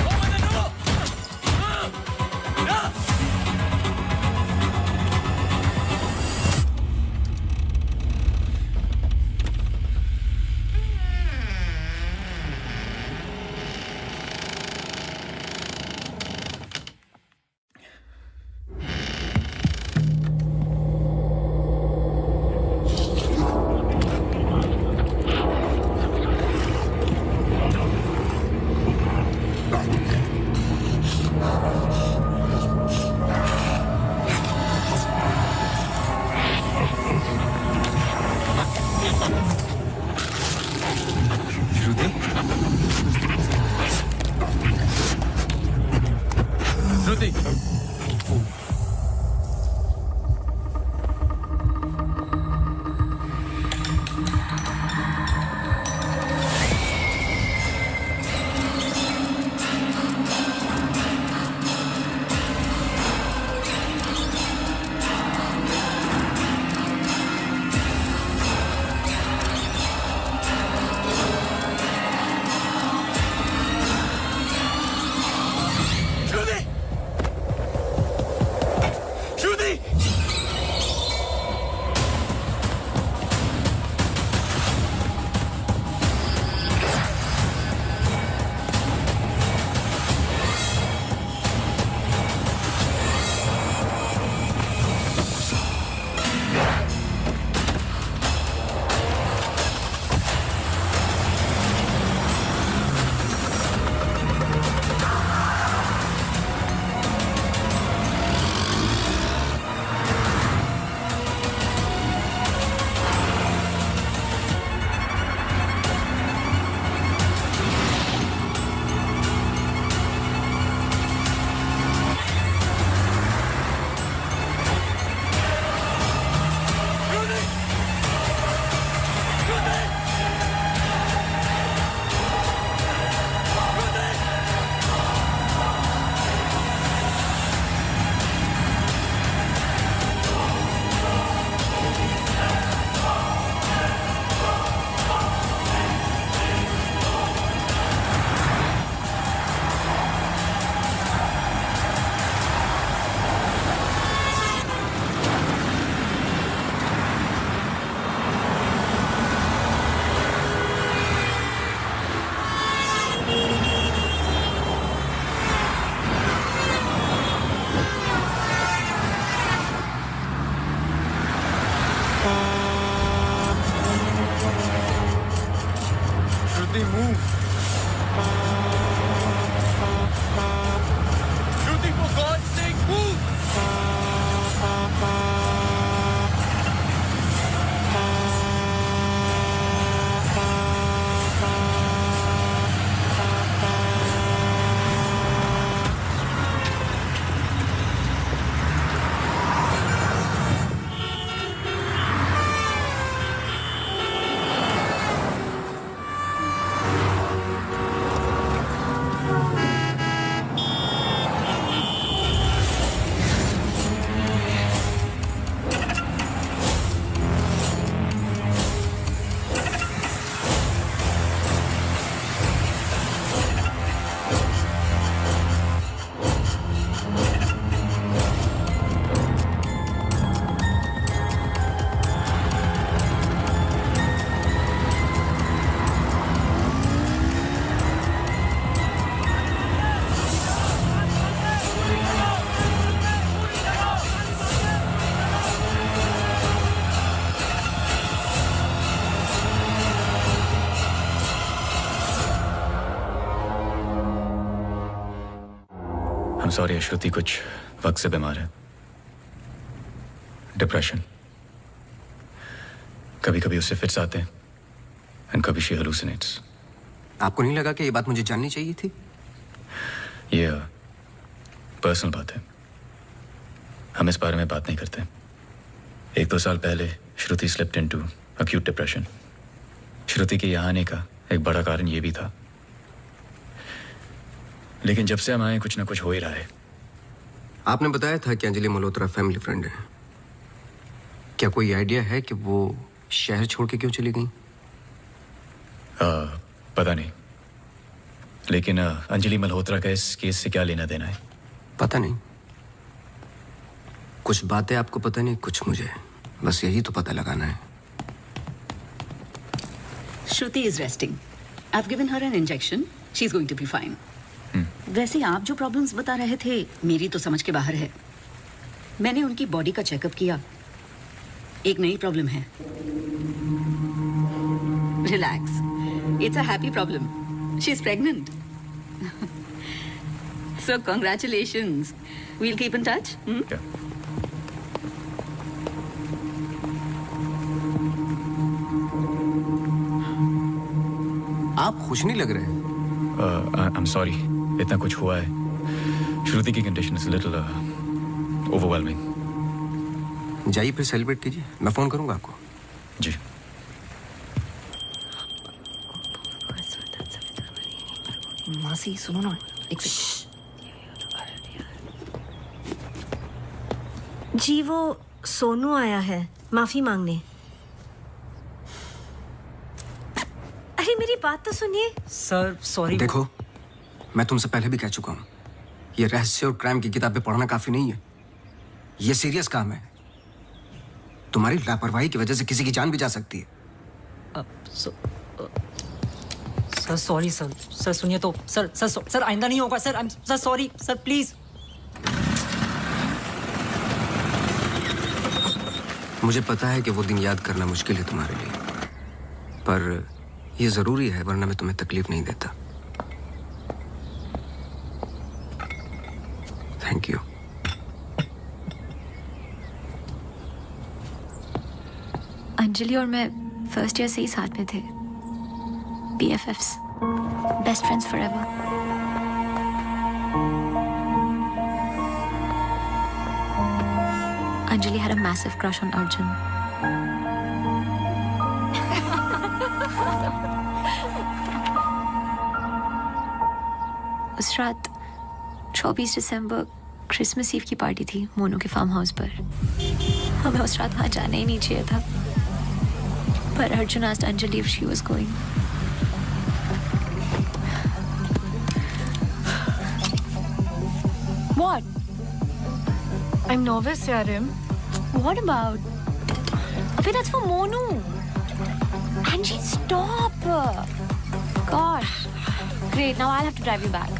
Open the door! Judy! Shruti, move. हम सॉरी, श्रुति कुछ वक्त से बीमार है, डिप्रेशन। कभी कभी उससे फिट्स आते हैं एंड कभी शी हेलुसिनेट्स। आपको नहीं लगा कि ये बात मुझे जाननी चाहिए थी? ये पर्सनल बात है, हम इस बारे में बात नहीं करते। 1-2 साल पहले श्रुति स्लिप्ड इनटू अक्यूट डिप्रेशन। श्रुति के यहाँ आने का एक बड़ा कारण ये भी था, लेकिन जब से हम आए कुछ ना कुछ हो ही रहा है। आपने बताया था कि अंजलि मल्होत्रा फैमिली फ्रेंड है। क्या कोई आइडिया है कि वो शहर छोड़ के क्यों चली गई? पता नहीं, लेकिन अंजलि मल्होत्रा का इस केस से क्या लेना देना है? पता नहीं। कुछ बातें आपको पता नहीं, कुछ मुझे। बस यही तो पता लगाना है। Shruti is resting. I've given her an injection. She's going to be fine. वैसे आप जो प्रॉब्लम्स बता रहे थे मेरी तो समझ के बाहर है। मैंने उनकी बॉडी का चेकअप किया, एक नई प्रॉब्लम है। Relax, it's a happy problem. She is pregnant. So congratulations. We'll keep in touch. आप खुश नहीं लग रहे। आई एम सॉरी, इतना कुछ हुआ है। श्रुति की कंडीशन इज लिटिल ओवरवेलमिंग। जाइए फिर सेलिब्रेट कीजिए, मैं फोन करूंगा आपको। जी। मासी सुनो ना, एक जी वो सोनू आया है माफी मांगने। अरे मेरी बात तो सुनिए। Sir sorry. देखो, मैं तुमसे पहले भी कह चुका हूं, ये रहस्य और क्राइम की किताबें पढ़ना काफी नहीं है। ये सीरियस काम है। तुम्हारी लापरवाही की वजह से किसी की जान भी जा सकती है। Sir sorry sir. सर सुनिए तो, सर आइंदा नहीं होगा sir. Sir sorry sir, please. मुझे पता है कि वो दिन याद करना मुश्किल है तुम्हारे लिए, पर ये जरूरी है, वरना मैं तुम्हें तकलीफ नहीं देता। Thank you. अंजलि और मैं फर्स्ट ईयर से ही साथ में थे, BFFs, best friends forever. Anjali had a massive crush on Arjun. उस रात 24 दिसंबर क्रिसमस ईव की पार्टी थी मोनू के फार्म हाउस पर। हमें उस रात वहाँ जाना ही नहीं चाहिए था, पर Arjun asked Anjali if she was going. What? I'm nervous, Yarim. What about? Wait, that's for Monu. Angie, stop. Gosh. Great, now I'll have to drive you back.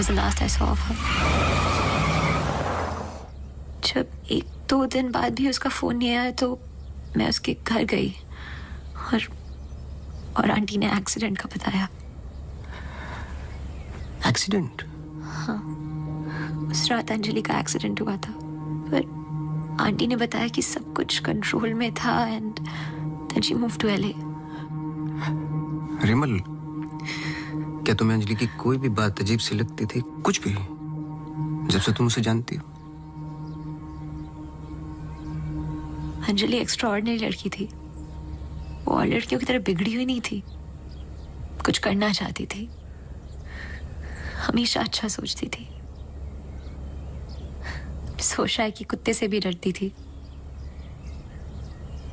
was the last I saw of her. जब 1-2 दिन बाद भी उसका phone नहीं आया तो मैं उसके घर गई और आंटी ने एक्सीडेंट का बताया। एक्सीडेंट? हाँ, उस रात अंजलि का एक्सीडेंट हुआ था, पर आंटी ने बताया कि सब कुछ कंट्रोल में था and then she moved to LA। Rimal, क्या तुम्हें अंजलि की कोई भी बात अजीब सी लगती थी? कुछ भी, जब से तुम उसे जानती हो? अंजलि एक्स्ट्राऑर्डिनरी लड़की थी। वो और लड़कियों की तरह बिगड़ी हुई नहीं थी। कुछ करना चाहती थी, हमेशा अच्छा सोचती थी। सोचा है कि कुत्ते से भी डरती थी।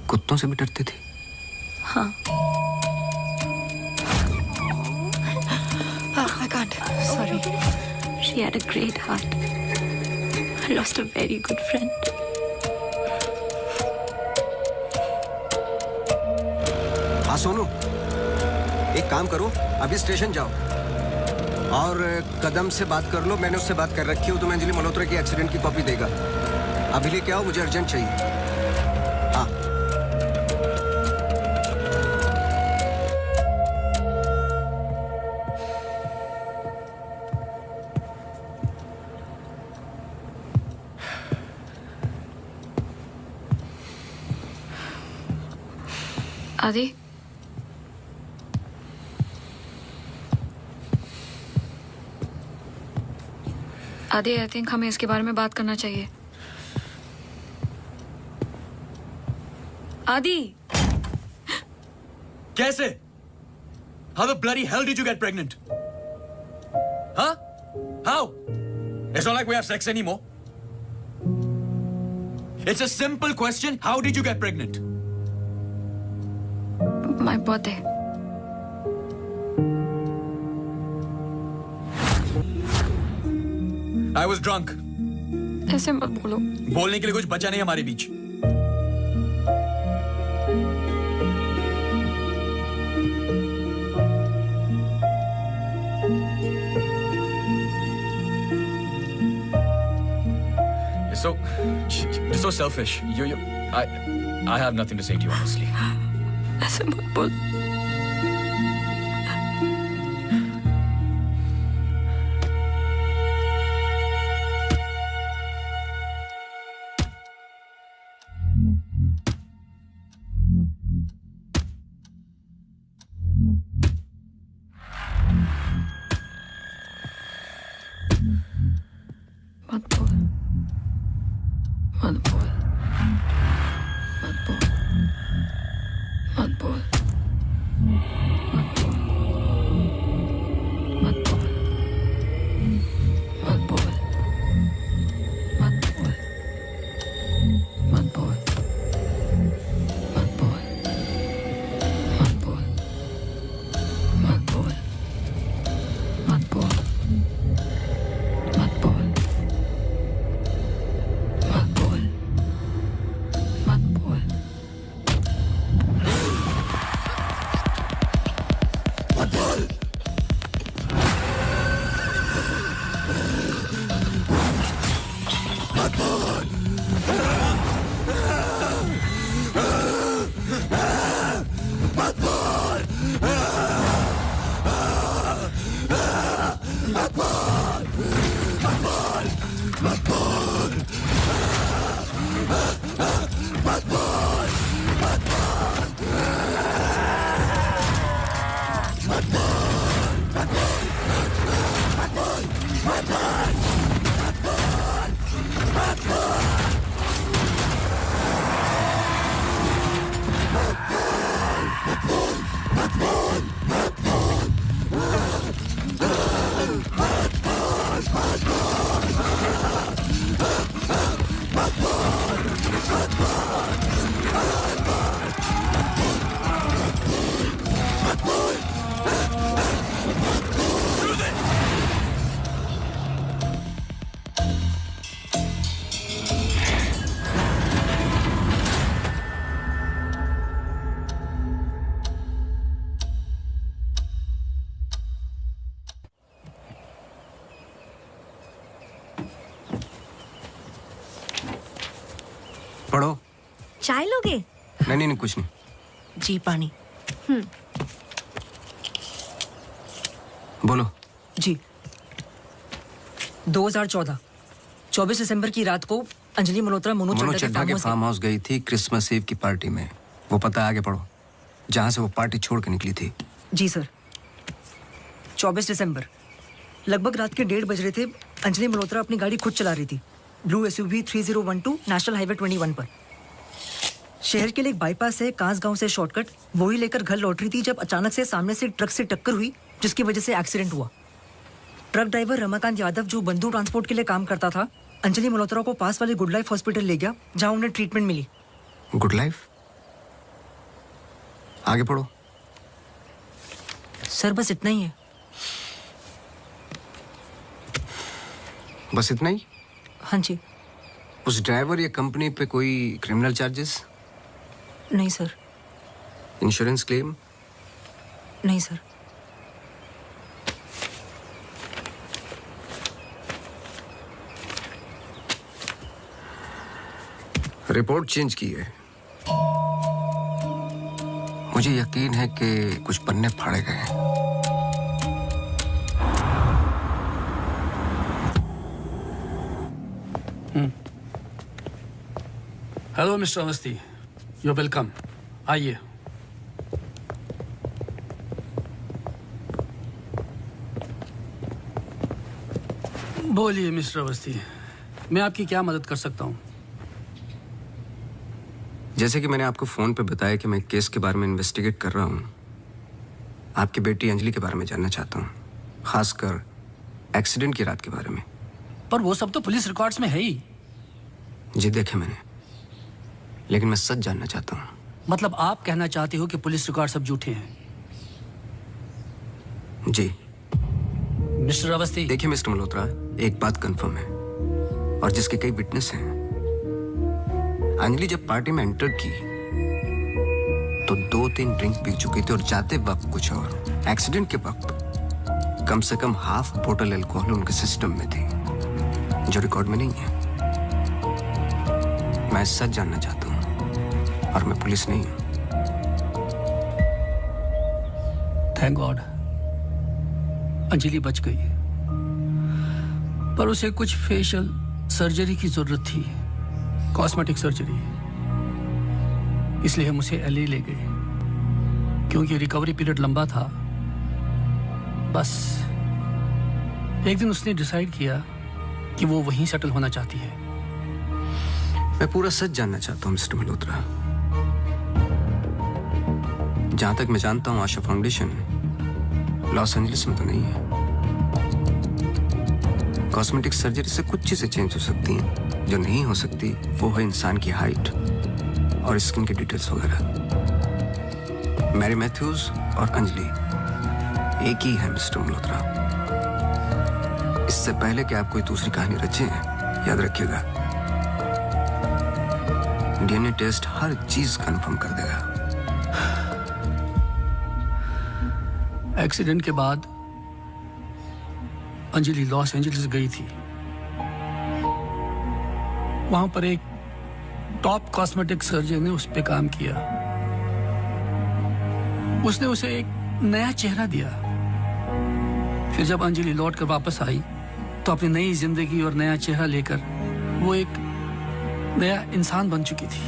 कुत्तों से भी डरती थी? हाँ। I can't. Sorry. She had a great heart. I lost a very good friend. हाँ सोनू, एक काम करो, अभी स्टेशन जाओ और कदम से बात कर लो। मैंने उससे बात कर रखी हो, तुम्हें अंजलि मल्होत्रा की एक्सीडेंट की कॉपी देगा। अभी लेके आओ, मुझे अर्जेंट चाहिए। हाँ। आदि, आदि, आई थिंक हमें इसके बारे में बात करना चाहिए। आदि, कैसे? How the bloody hell did you get pregnant? Huh? How? It's not like we have sex anymore. It's a simple question. How did you get pregnant? My birthday. I was drunk. ऐसे मत बोलो। बोलने के लिए कुछ बचा नहीं हमारे बीच। You're so selfish. I have nothing to say to you, honestly. ऐसे मत बोल। मत बोल, मत बोल, मत बोल, मत बोल, मत बोल, मत बोल, मत बोल, मत बोल, मत बोल, मत बोल, मत बोल, मत बोल, मत बोल, मत बोल, मत बोल, मत बोल। पढ़ो। चाय लोगे? नहीं नहीं नहीं, कुछ नहीं। जी पानी। बोलो। जी 2014 24 दिसंबर की रात को अंजलि मल्होत्रा मोनू चड्ढा के फार्म हाउस गई थी क्रिसमस ईव की पार्टी में। वो पता आगे पढ़ो, जहां से वो पार्टी छोड़ के निकली थी। जी सर। 24 दिसंबर लगभग रात के 1:30 बज रहे थे। अंजलि मल्होत्रा अपनी गाड़ी खुद चला रही थी, ब्लू SUV 3012 नेशनल हाईवे 21 पर। शहर के लिए एक बाईपास है कांसगांव से शॉर्टकट, वही लेकर घर लौट रही थी जब अचानक से सामने से ट्रक से टक्कर हुई, जिसकी वजह से एक्सीडेंट हुआ। ट्रक ड्राइवर रमाकांत यादव, जो बंधु ट्रांसपोर्ट के लिए काम करता था, अंजलि मल्होत्रा को पास वाले गुड लाइफ हॉस्पिटल ले गया, जहां उन्हें ट्रीटमेंट मिली। Good life? आगे पढ़ो। सर बस इतना ही है। बस इतना ही? हाँ जी। उस ड्राइवर या कंपनी पे कोई क्रिमिनल चार्जेस? नहीं सर। Insurance claim? नहीं सर। रिपोर्ट चेंज की है। मुझे यकीन है कि कुछ पन्ने फाड़े गए हैं। Hello mister Awasthi, you welcome. आइए। बोलिए मिस्टर अवस्थी, मैं आपकी क्या मदद कर सकता हूँ? जैसे कि मैंने आपको फोन पे बताया कि मैं केस के बारे में इन्वेस्टिगेट कर रहा हूँ। आपकी बेटी अंजलि के बारे में जानना चाहता हूँ, खासकर एक्सीडेंट की रात के बारे में। पर वो सब तो पुलिस रिकॉर्ड्स में है ही। जी देखे मैंने, लेकिन मैं सच जानना चाहता हूँ। मतलब आप कहना चाहते हो कि पुलिस रिकॉर्ड सब झूठे हैं? जी। मिस्टर अवस्थी। देखिए मिस्टर मल्होत्रा, एक बात कंफर्म है और जिसके कई विटनेस हैं। अंजलि जब पार्टी में एंटर की तो 2-3 ड्रिंक पी चुकी थी और जाते वक्त कुछ और। एक्सीडेंट के वक्त कम से कम हाफ बोतल अल्कोहल उनके सिस्टम में थी, जो रिकॉर्ड में नहीं है। मैं सच जानना चाहता हूं और मैं पुलिस नहीं हूं। थैंक गॉड अंजलि बच गई, पर उसे कुछ फेशियल सर्जरी की जरूरत थी, कॉस्मेटिक सर्जरी। इसलिए हम उसे LA ले गए, क्योंकि रिकवरी पीरियड लंबा था। बस एक दिन उसने डिसाइड किया कि वो वहीं सेटल होना चाहती है। मैं पूरा सच जानना चाहता हूं मिस्टर मल्होत्रा। जहां तक मैं जानता हूं, आशा फाउंडेशन लॉस एंजलिस में तो नहीं है। कॉस्मेटिक सर्जरी से कुछ चीजें चेंज हो सकती हैं, जो नहीं हो सकती वो है इंसान की हाइट और स्किन की डिटेल्स वगैरह। मैरी मैथ्यूज और अंजलि एक ही है मिस्टर मल्होत्रा। इससे पहले कि आप कोई दूसरी कहानी रचें, याद रखिएगा, DNA टेस्ट हर चीज कंफर्म कर देगा। एक्सीडेंट के बाद अंजलि लॉस एंजलिस गई थी। वहां पर एक टॉप कॉस्मेटिक सर्जन ने उस पर काम किया। उसने उसे एक नया चेहरा दिया। फिर जब अंजलि लौट कर वापस आई तो अपनी नई जिंदगी और नया चेहरा लेकर वो एक नया इंसान बन चुकी थी।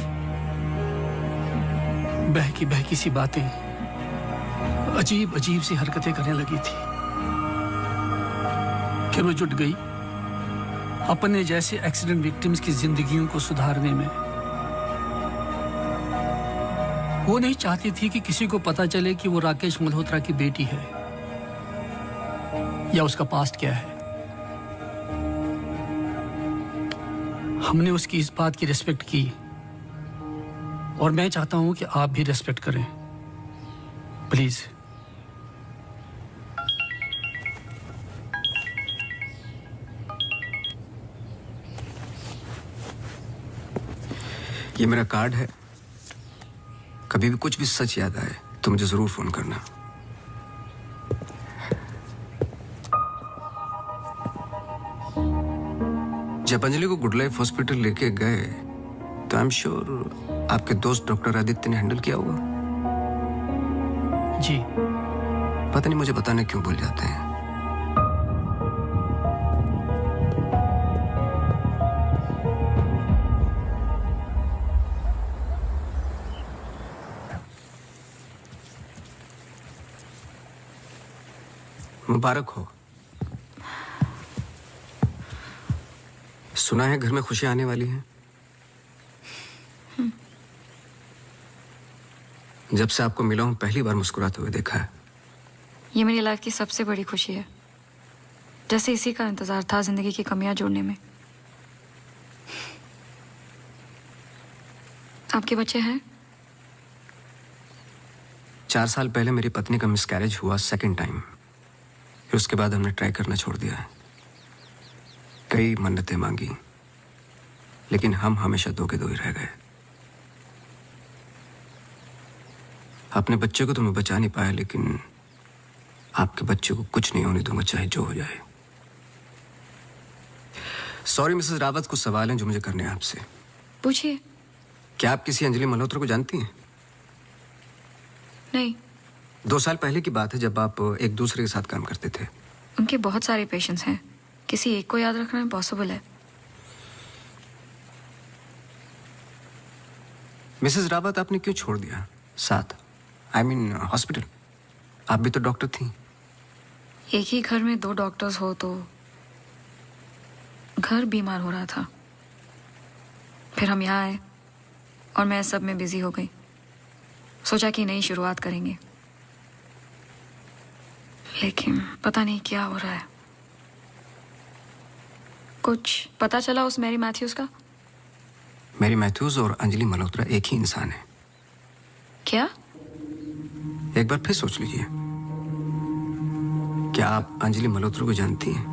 बहकी सी बातें, अजीब अजीब सी हरकतें करने लगी थी। फिर वो जुट गई अपने जैसे एक्सीडेंट विक्टिम्स की जिंदगियों को सुधारने में। वो नहीं चाहती थी कि किसी को पता चले कि वो राकेश मल्होत्रा की बेटी है या उसका पास्ट क्या है। हमने उसकी इस बात की रिस्पेक्ट की और मैं चाहता हूं कि आप भी रिस्पेक्ट करें, प्लीज। ये मेरा कार्ड है, कभी भी कुछ भी सच याद आए तो मुझे जरूर फोन करना। जब अंजलि को गुड लाइफ हॉस्पिटल लेके गए तो आई एम श्योर आपके दोस्त डॉक्टर आदित्य ने हैंडल किया होगा। जी। पता नहीं मुझे बताने क्यों भूल जाते हैं। मुबारक हो। सुना है घर में खुशियां आने वाली हैं। जब से आपको मिला हूं पहली बार मुस्कुराते हुए देखा है। ये मेरी लाइफ की सबसे बड़ी खुशी है। जैसे इसी का इंतजार था जिंदगी की कमियां जोड़ने में। आपके बच्चे हैं? 4 साल पहले मेरी पत्नी का मिसकैरेज हुआ सेकंड टाइम। फिर उसके बाद हमने ट्राई करना छोड़ दिया है। कई मन्नतें मांगी, लेकिन हम हमेशा दो के दो ही रह गए। अपने बच्चे को तो मैं बचा नहीं पाया, लेकिन आपके बच्चे को कुछ नहीं होने दूंगा, चाहे जो हो जाए। सॉरी मिसेस रावत, कुछ सवाल हैं जो मुझे करने हैं आपसे। पूछिए। क्या आप किसी अंजलि मल्होत्रा को जानती हैं? नहीं। 2 साल पहले की बात है जब आप एक दूसरे के साथ काम करते थे। उनके बहुत सारे पेशेंट्स हैं, किसी एक को याद रखना इम्पॉसिबल है। मिसेस रावत, आपने क्यों छोड़ दिया साथ? I mean hospital. आप भी तो डॉक्टर थी। एक ही घर में 2 डॉक्टर्स हो तो घर बीमार हो रहा था। फिर हम यहाँ आए और मैं सब में बिजी हो गई। सोचा कि नई शुरुआत करेंगे, लेकिन पता नहीं क्या हो रहा है। कुछ पता चला उस मैरी मैथ्यूज का? मैरी मैथ्यूज और अंजलि मल्होत्रा एक ही इंसान है। क्या? एक बार फिर सोच लीजिए। क्या आप अंजलि मल्होत्रा को जानती हैं?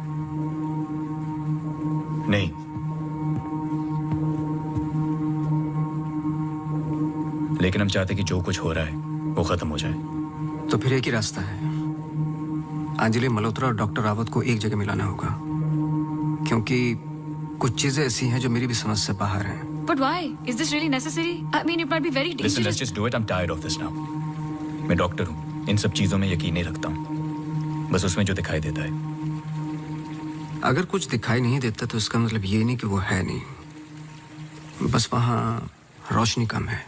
नहीं। लेकिन हम चाहते कि जो कुछ हो रहा है वो खत्म हो जाए। तो फिर एक ही रास्ता है। अंजलि मल्होत्रा और डॉक्टर रावत को एक जगह मिलाना होगा, क्योंकि कुछ चीजें ऐसी हैं जो मेरी भी समझ से बाहर हैं। But why? Is this really necessary? I mean, it might be very dangerous. Listen, let's just do it. I'm tired of this now. मैं डॉक्टर हूँ, इन सब चीजों में यकीन नहीं रखता हूँ, बस उसमें जो दिखाई देता है। अगर कुछ दिखाई नहीं देता तो इसका मतलब ये नहीं कि वो है नहीं, बस वहाँ रोशनी कम है।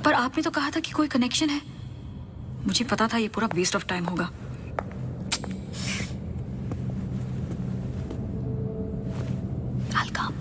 पर आपने तो कहा था कि कोई कनेक्शन है। मुझे पता था ये पूरा वेस्ट ऑफ टाइम होगा। I'll come.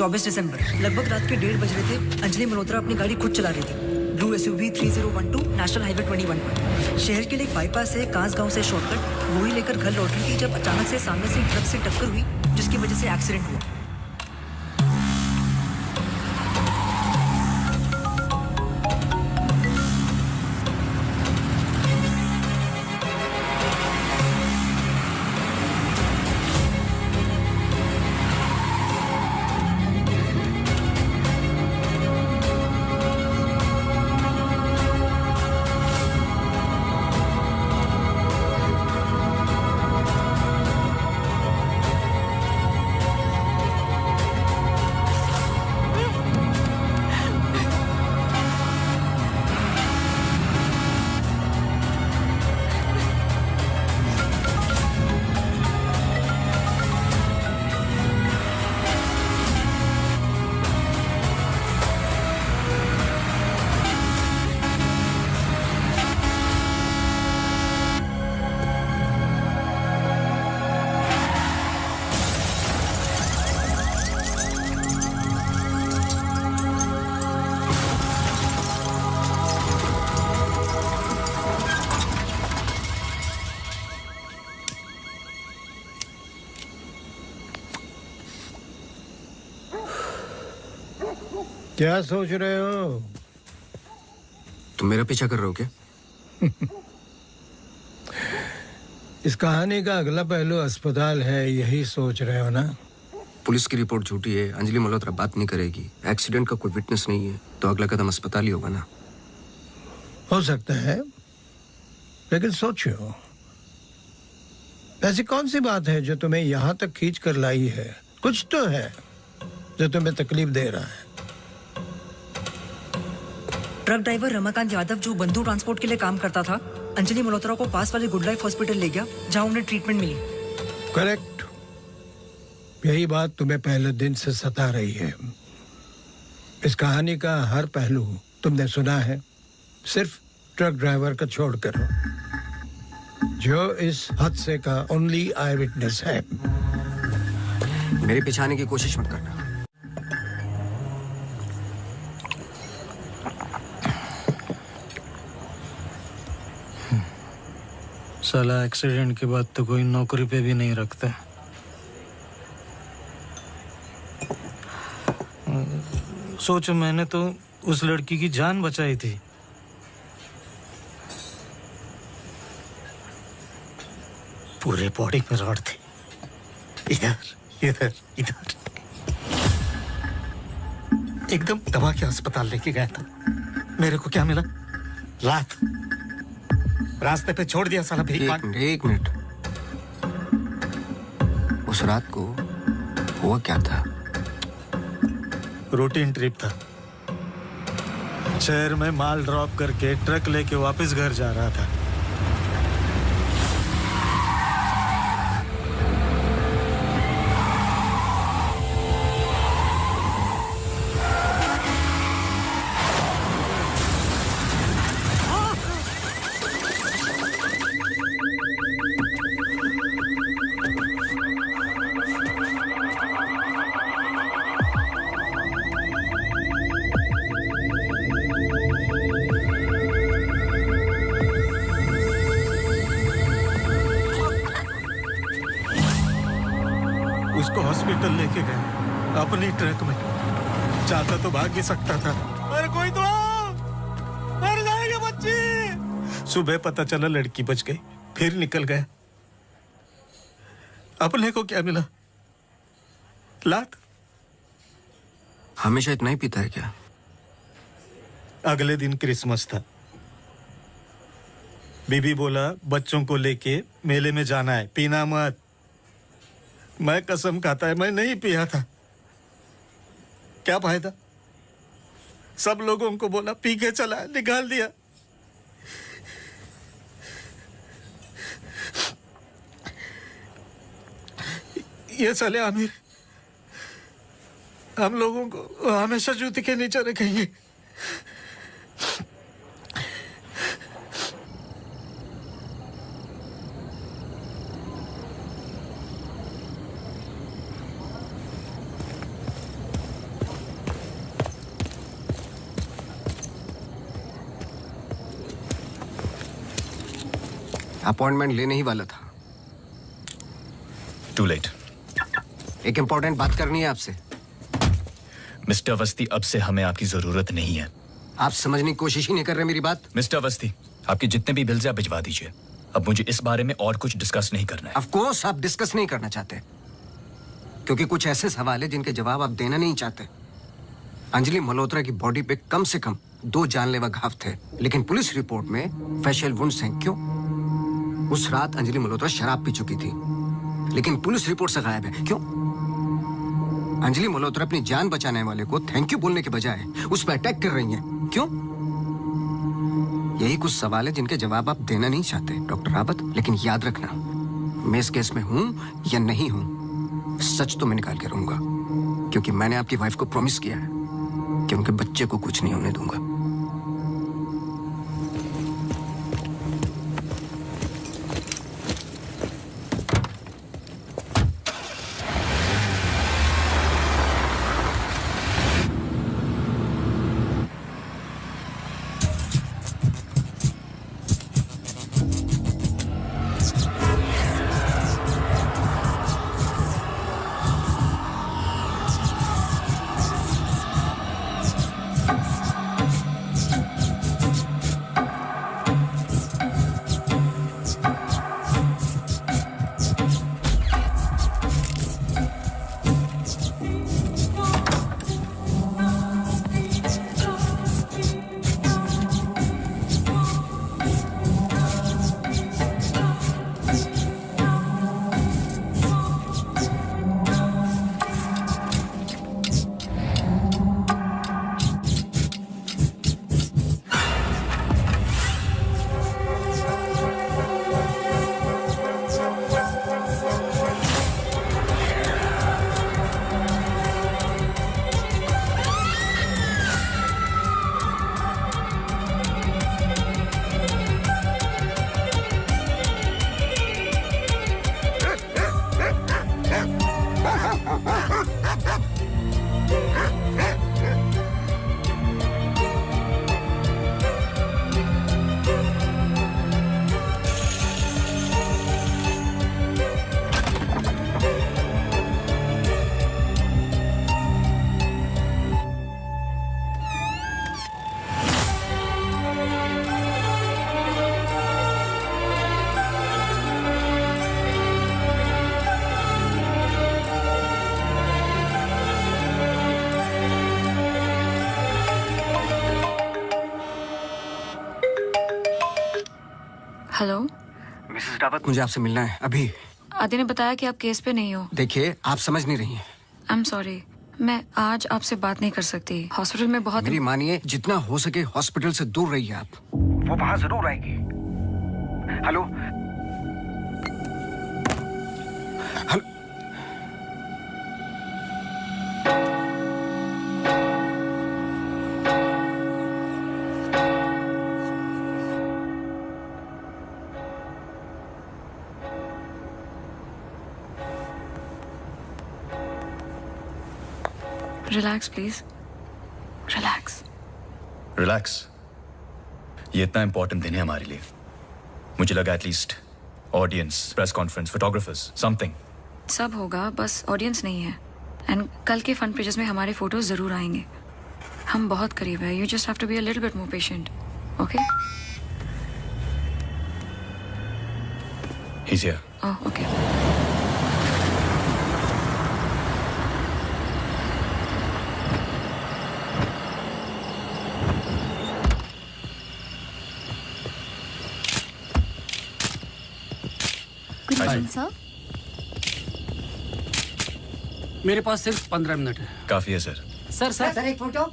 चौबीस दिसंबर लगभग रात के 1:30 बज रहे थे। अंजलि मल्होत्रा अपनी गाड़ी खुद चला रही थी। ब्लू SUV 3012 नेशनल हाईवे 21 पर। शहर के लिए एक बाईपास है कांस गांव से शॉर्टकट वो ही लेकर घर लौट रही थी जब अचानक से सामने से ट्रक से टक्कर हुई जिसकी वजह से एक्सीडेंट हुआ। क्या सोच रहे हो? तुम मेरा पीछा कर रहे हो क्या? इस कहानी का अगला पहलू अस्पताल है, यही सोच रहे हो ना? पुलिस की रिपोर्ट झूठी है, अंजलि मल्होत्रा बात नहीं करेगी, एक्सीडेंट का कोई विटनेस नहीं है, तो अगला कदम अस्पताल ही होगा ना। हो सकता है, लेकिन सोचो, ऐसी कौन सी बात है जो तुम्हें यहां तक खींच कर लाई है? कुछ तो है जो तुम्हें तकलीफ दे रहा है। ट्रक ड्राइवर रमाकांत यादव जो बंधु ट्रांसपोर्ट के लिए काम करता था, अंजलि मल्होत्रा को पास वाले गुड लाइफ हॉस्पिटल ले गया जहां उन्हें ट्रीटमेंट मिली। करेक्ट। यही बात तुम्हें पहले दिन से सता रही है। इस कहानी का हर पहलू तुमने सुना है, सिर्फ ट्रक ड्राइवर का छोड़कर, जो इस हादसे का ओनली आई विटनेस है। मेरे पीछे आने की कोशिश मत करना। साला एक्सीडेंट के बाद तो कोई नौकरी पे भी नहीं रखता। सोचो, मैंने तो उस लड़की की जान बचाई थी। पूरे बॉडी में रॉड थी, इधर इधर इधर। एकदम दबा के अस्पताल लेके गया था। मेरे को क्या मिला? लात। रास्ते पे छोड़ दिया साला भीख मांग। एक मिनट। उस रात को हुआ क्या था? रूटीन ट्रिप था। शहर में माल ड्रॉप करके ट्रक लेके वापस घर जा रहा था। उसको हॉस्पिटल लेके गए अपनी ट्रक में। चाहता तो भाग ही सकता था। अरे कोई तो मर जाएगा बच्ची। सुबह पता चला लड़की बच गई, फिर निकल गया। अपने को क्या मिला? लात। हमेशा इतना ही पीता है क्या? अगले दिन क्रिसमस था। बीबी बोला बच्चों को लेके मेले में जाना है, पीना मत। मैं कसम खाता है मैं नहीं पिया था। क्या फायदा? सब लोगों को बोला पी के चला, निकाल दिया। ये साले आमिर हम लोगों को हमेशा जूते के नीचे रखेंगे। अपॉइंटमेंट लेने ही वाला था। To late. एक इंपॉर्टेंट बात करनी है आपसे। मिस्टर अवस्थी, अब से हमें आपकी जरूरत नहीं है। आप समझने की कोशिश ही नहीं कर रहे मेरी बात। मिस्टर अवस्थी, आपके जितने भी बिल्स आप भिजवा दीजिए। अब मुझे इस बारे में और कुछ डिस्कस नहीं करना है। ऑफ कोर्स आप डिस्कस नहीं करना चाहते, क्योंकि कुछ ऐसे सवाल है जिनके जवाब आप देना नहीं चाहते। अंजलि मल्होत्रा की बॉडी पे कम से कम 2 जानलेवा घाव थे, लेकिन पुलिस रिपोर्ट में फेशियल वुंड्स हैं। क्यों? उस रात अंजलि मल्होत्रा शराब पी चुकी थी, लेकिन पुलिस रिपोर्ट से गायब है। क्यों? अंजलि मल्होत्रा अपनी जान बचाने वाले को थैंक यू बोलने के बजाय उस पर अटैक कर रही हैं। क्यों? यही कुछ सवाल है जिनके जवाब आप देना नहीं चाहते डॉक्टर रावत। लेकिन याद रखना, मैं इस केस में हूं या नहीं हूं, सच तो मैं निकाल के रहूंगा, क्योंकि मैंने आपकी वाइफ को प्रॉमिस किया है कि उनके बच्चे को कुछ नहीं होने दूंगा। हेलो, मिसेस रावत, मुझे आपसे मिलना है अभी। आदि ने बताया कि आप केस पे नहीं हो। देखिए, आप समझ नहीं रही हैं। आई एम सॉरी, मैं आज आपसे बात नहीं कर सकती। हॉस्पिटल में बहुत मेरी मानिए, जितना हो सके हॉस्पिटल से दूर रहिए आप। वो वहां जरूर आएगी। Hello hello. Relax please, relax. Relax? ये इतना इंपॉर्टेंट दिन है हमारे लिए। मुझे लगा at least audience, press conference, photographers, something. सब होगा, बस ऑडियंस नहीं है। एंड कल के फ्रंट पेजेस में हमारे फोटोज जरूर आएंगे। हम बहुत करीब है। You just have to be a little bit more patient, okay? He's here. Oh, okay. Good Hi. Morning sir. मेरे पास सिर्फ 15 मिनट है। काफी है सर। सर एक फोटो।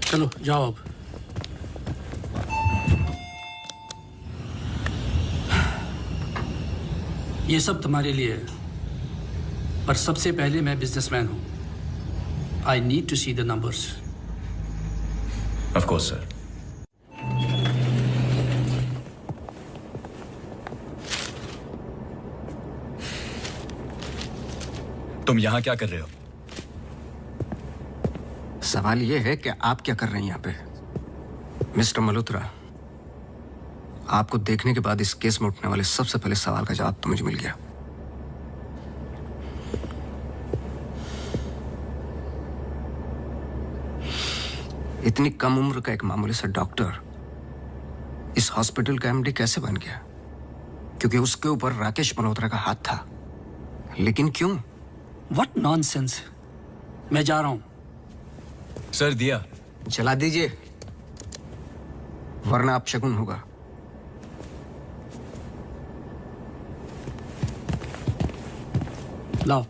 चलो जाओ अब। ये सब तुम्हारे लिए है, पर सबसे पहले मैं बिजनेसमैन हूं। I need to see the numbers. Of course sir. तुम यहां क्या कर रहे हो? सवाल ये है कि आप क्या कर रहे हैं यहाँ पे। मिस्टर मल्होत्रा, आपको देखने के बाद इस केस में उठने वाले सबसे पहले सवाल का जवाब तो मुझे मिल गया। इतनी कम उम्र का एक मामूली सा डॉक्टर इस हॉस्पिटल का एमडी कैसे बन गया? क्योंकि उसके ऊपर राकेश मल्होत्रा का हाथ था। लेकिन क्यों? What nonsense. मैं जा रहा हूं। सर दिया जला दीजिए, वरना आप शगुन होगा। लाओ।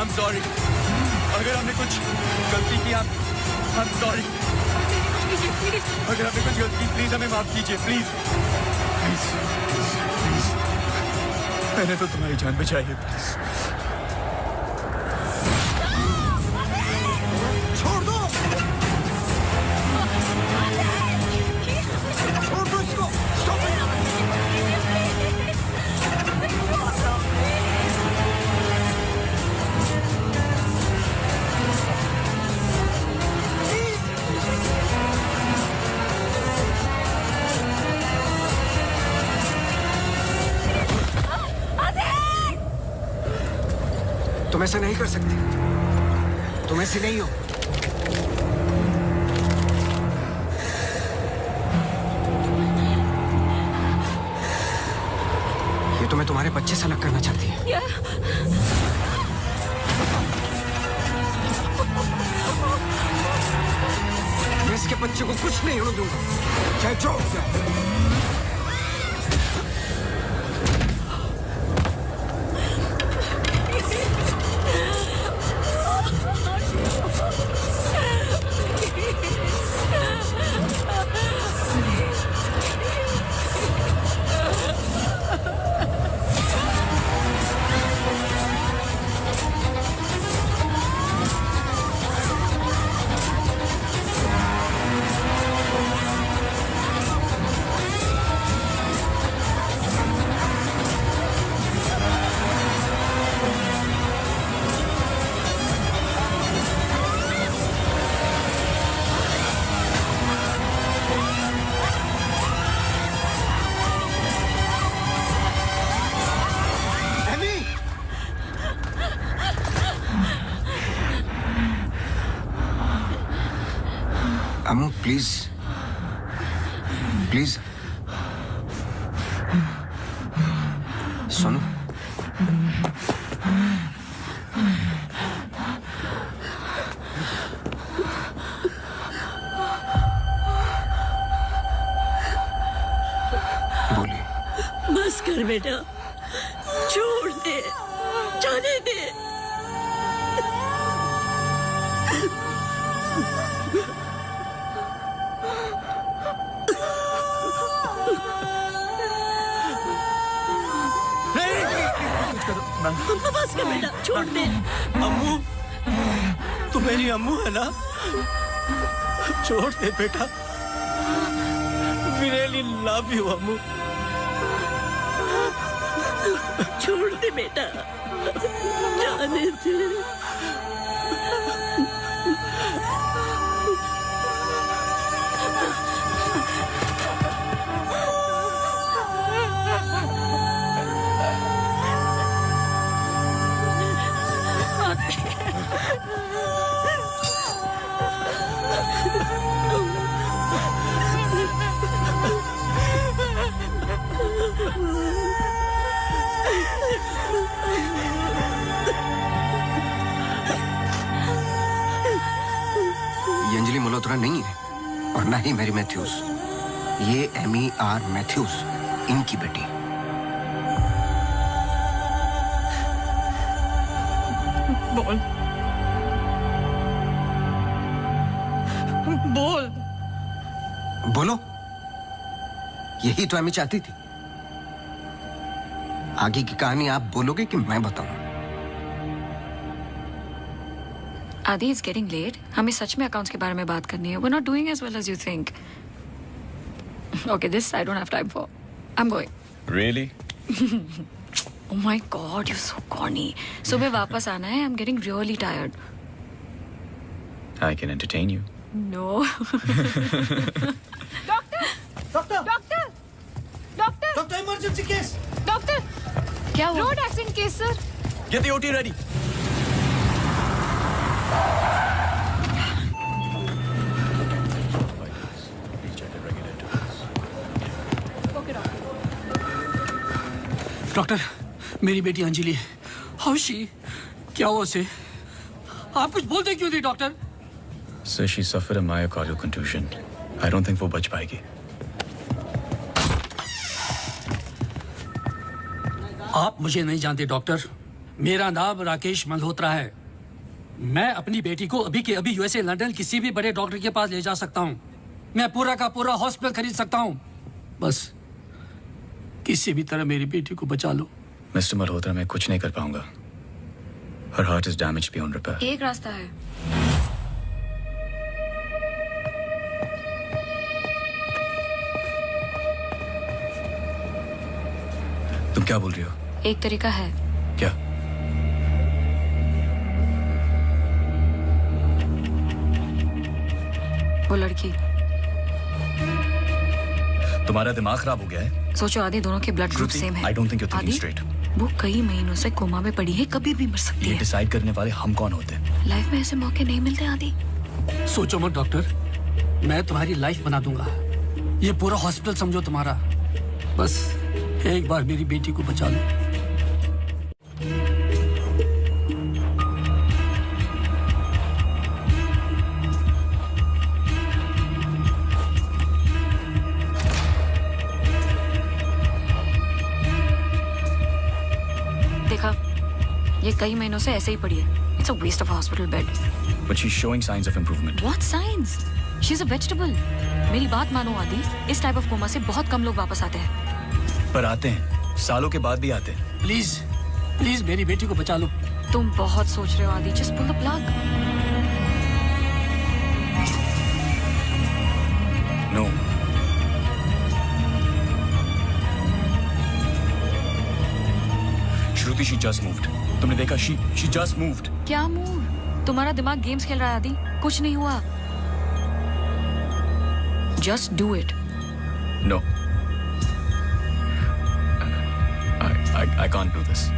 I'm sorry. अगर हमने कुछ गलती की, I'm sorry. अगर हमने कुछ गलती की, प्लीज हमें माफ कीजिए, प्लीज. Please, please. मैंने तो तुम्हारी जान बचाई है. छोड़ दो, छोड़ दो इसको. Stop it. तुम ऐसा नहीं कर सकते. तुम ऐसे नहीं हो. ये तुम्हें तुम्हारे बच्चे से अलग करना चाहती है. मैं इसके बच्चे को कुछ नहीं होने दूंगा, चाहे जो हो जाए. अम्मू प्लीज, प्लीज सुनो. बोलिए. बस कर बेटा, छोड़ दे, जाने दे. बस कर बेटा, छोड़ दे. अम्मू, तू मेरी अम्मू है ना? छोड़ दे बेटा. We really love you, अम्मू. छोड़ दे बेटा, जाने दे. ये अंजलि मल्होत्रा नहीं है और ना ही मैरी मैथ्यूज. ये एमी आर मैथ्यूज, इनकी बेटी. बोल, बोल. बोलो. यही तो एमी चाहती थी. आगे की कहानी आप बोलोगे कि मैं बताऊं? आदि, इट्स गेटिंग लेट. हमें सच में अकाउंट्स के बारे में बात करनी है. We're not doing as well as you think. Okay, this I don't have time for. I'm going. Really? Oh my God, you're so corny. सुबह वापस आना है. I'm getting really tired. I can entertain you. No. Doctor, emergency case. Doctor, क्या हुआ? Road accident case sir. Get the OT ready. Doctor, मेरी बेटी Anjali, how she? क्या हुआ उसे? आप कुछ बोलते क्यों नहीं doctor? Sir, she suffered a myocardial contusion. I don't think वो बच पाएगी. आप मुझे नहीं जानते डॉक्टर. मेरा नाम राकेश मल्होत्रा है। मैं अपनी बेटी को अभी के अभी यूएसए लंदन किसी भी बड़े डॉक्टर के पास ले जा सकता हूँ। मैं पूरा का पूरा हॉस्पिटल खरीद सकता हूँ। बस किसी भी तरह मेरी बेटी को बचा लो। मिस्टर मल्होत्रा, मैं कुछ नहीं कर पाऊंगा। Her heart is damaged beyond repair. एक रास्ता है। तुम क्या बोल रही हो? एक तरीका है। क्या? वो लड़की। तुम्हारा दिमाग खराब हो गया है? सोचो आदि दोनों के ब्लड ग्रुप सेम है। I don't think you're thinking आदि, straight. वो कई महीनों से कोमा में पड़ी है, कभी भी मर सकती ये है। डिसाइड करने वाले हम कौन होते हैं? लाइफ में ऐसे मौके नहीं मिलते आदि। सोचो मत डॉक्टर, मैं तुम्हारी लाइफ बना दूंगा। ये पूरा हॉस्पिटल समझो तुम्हारा। बस एक बार मेरी बेटी को बचा लो। देखा, ये कई महीनों से ऐसे ही पड़ी है। It's a waste of a hospital bed. But she's showing signs of improvement. What signs? She's a vegetable. मेरी बात मानो आदि, इस टाइप ऑफ कोमा से बहुत कम लोग वापस आते हैं। पर आते हैं, सालों के बाद भी आते हैं। प्लीज प्लीज मेरी बेटी को बचा लो। तुम बहुत सोच रहे हो आदि, just pull the plug. No. Shruti, she just moved. तुमने देखा? She just moved. क्या मूव? तुम्हारा दिमाग गेम्स खेल रहा है आदि, कुछ नहीं हुआ। Just do it. No. I can't do this.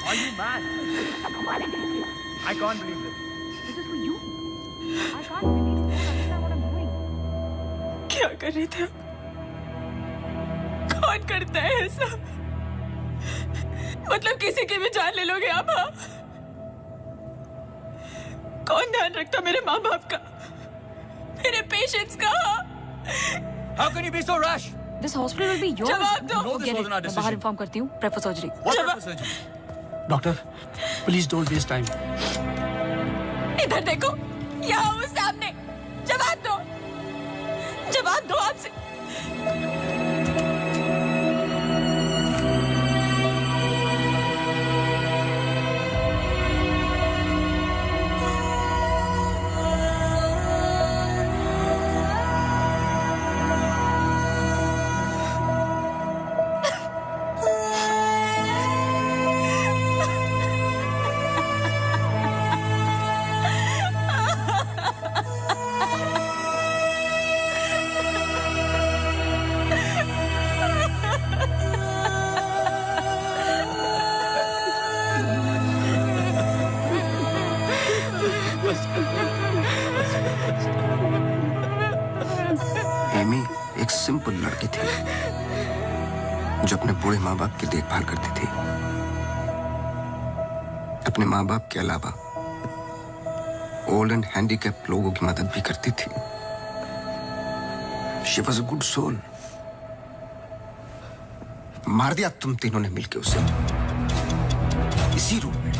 Are you mad? I can't believe this. This is for you. I can't believe you don't understand what I'm doing. क्या कर रहे थे? कौन करता है ऐसा? मतलब किसी की भी जान ले लोगे आप? हाँ? कौन ध्यान रखता मेरे माँ बाप का, मेरे पेशेंट्स का? How can you be so rash? This hospital will be yours. जवाब दो. No, this Forget wasn't it. our मैं decision. बाहर इन्फॉर्म करती हूँ। Prefer surgery. Doctor please don't waste time. इधर देखो, यहाँ वो सामने। जवाब दो, जवाब दो आपसे। एमी एक सिंपल लड़की थी जो अपने बूढ़े माँ बाप की देखभाल करती थी। अपने माँ बाप के अलावा ओल्ड एंड हैंडीकैप लोगों की मदद भी करती थी। She was a good soul. मार दिया तुम तीनों ने मिलकर उसे इसी रूम में।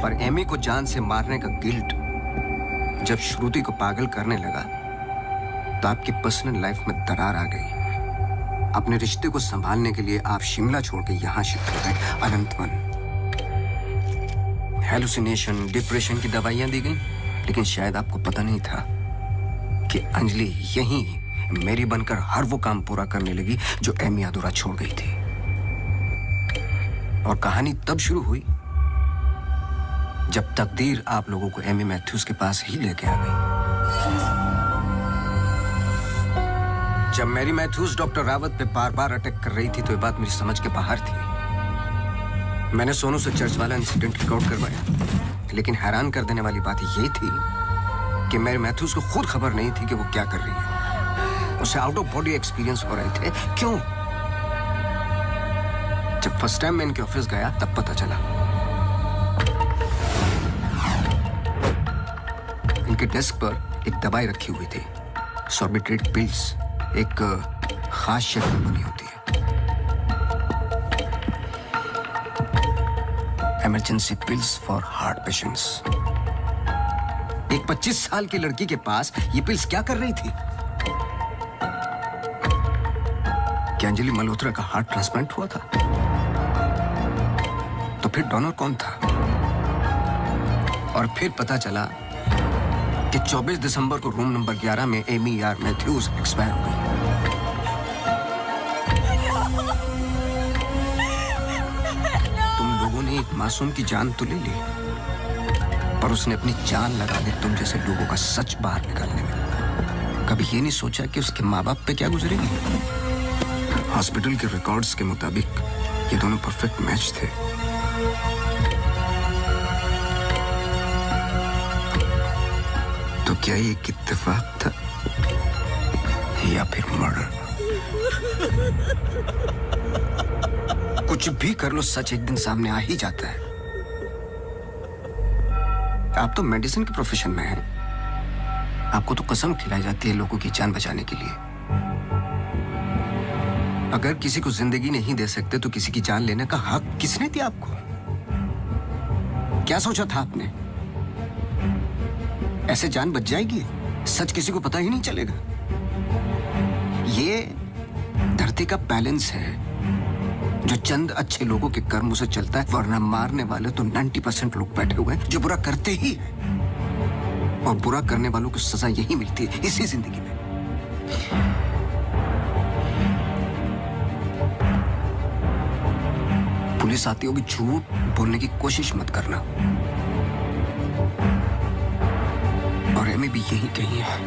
पर एमी को जान से मारने का गिल्ट जब श्रुति को पागल करने लगा तो आपकी पर्सनल लाइफ में दरार आ गई। अपने रिश्ते को संभालने के लिए आप शिमला छोड़ के यहां शिफ्ट हो गए अनंतवन। हेलुसिनेशन, डिप्रेशन की दवाइयां दी गई, लेकिन शायद आपको पता नहीं था कि अंजलि यहीं मेरी बनकर हर वो काम पूरा करने लगी जो एमी अधूरा छोड़ गई थी। और कहानी तब शुरू हुई जब तकदीर आप लोगों को एमी मैथ्यूज के पास ही लेके आ गई। जब मैरी मैथ्यूज डॉक्टर रावत पे बार बार अटैक कर रही थी तो ये बात मेरी समझ के बाहर थी। मैंने सोनू से चर्च वाला इंसिडेंट रिकॉर्ड करवाया, लेकिन हैरान कर देने वाली बात ये थी कि मैरी मैथ्यूज को खुद खबर नहीं थी कि वो क्या कर रही है। उसे आउट ऑफ बॉडी एक्सपीरियंस हो रहे थे। क्यों? जब फर्स्ट टाइम मैं इनके ऑफिस गया तब पता चला। इनके डेस्क पर एक दवाई रखी हुई थी, सॉर्बिट्रेट पिल्स, एक खास शक्ल में बनी होती है। Emergency pills for heart patients. एक 25 साल की लड़की के पास ये पिल्स क्या कर रही थी? क्या अंजलि मल्होत्रा का हार्ट ट्रांसप्लांट हुआ था? तो फिर डोनर कौन था? और फिर पता चला कि 24 दिसंबर को रूम नंबर 11 में एमी आर मैथ्यूज एक्सपायर हो गई। तुम लोगों ने एक मासूम की जान तो ले ली, पर उसने अपनी जान लगा दी तुम जैसे लोगों का सच बाहर निकालने में। कभी ये नहीं सोचा कि उसके माँ बाप पे क्या गुजरेगी? हॉस्पिटल के रिकॉर्ड्स के मुताबिक ये दोनों परफेक्ट मैच थे। तो क्या ये एक इत्तेफाक था या फिर मर्डर? कुछ भी कर लो, सच एक दिन सामने आ ही जाता है। आप तो मेडिसिन के प्रोफेशन में हैं। आपको तो कसम खिलाई जाती है लोगों की जान बचाने के लिए। अगर किसी को जिंदगी नहीं दे सकते तो किसी की जान लेने का हक किसने दिया आपको? क्या सोचा था आपने? ऐसे जान बच जाएगी? सच किसी को पता ही नहीं चलेगा। ये धरती का बैलेंस है जो चंद अच्छे लोगों के कर्मों से चलता है, वरना मारने वाले तो 90% लोग बैठे हुए हैं जो बुरा करते ही हैं, और बुरा करने वालों को सजा यही मिलती है इसी जिंदगी में। पुलिस आती होगी, झूठ बोलने की कोशिश मत करना। और एमी भी यही कही है।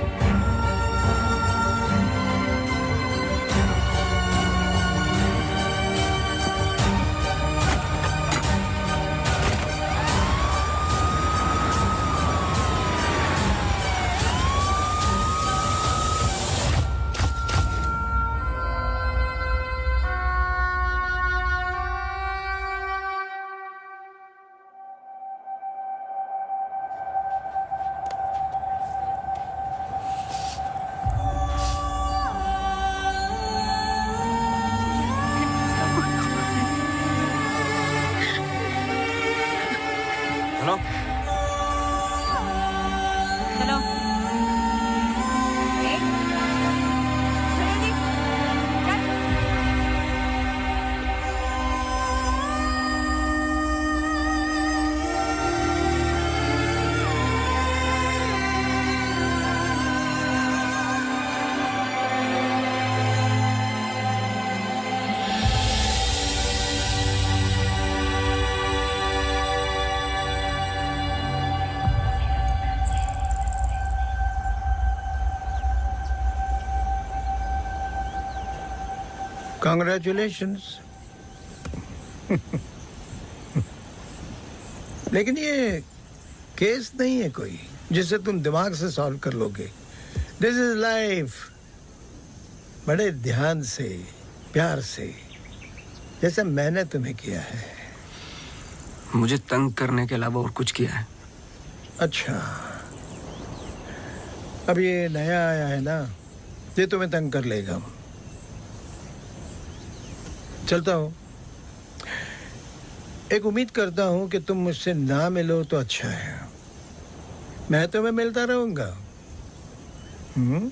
Hello hello Congratulations. लेकिन ये केस नहीं है कोई जिसे तुम दिमाग से सॉल्व कर लोगे। This is life. बड़े ध्यान से, प्यार से, जैसे मैंने तुम्हें किया है। मुझे तंग करने के अलावा और कुछ किया है? अच्छा, अब ये नया आया है ना, ये तुम्हें तंग कर लेगा। चलता हूँ। एक उम्मीद करता हूं कि तुम मुझसे ना मिलो तो अच्छा है। मैं तुम्हें मिलता रहूंगा। हम्म।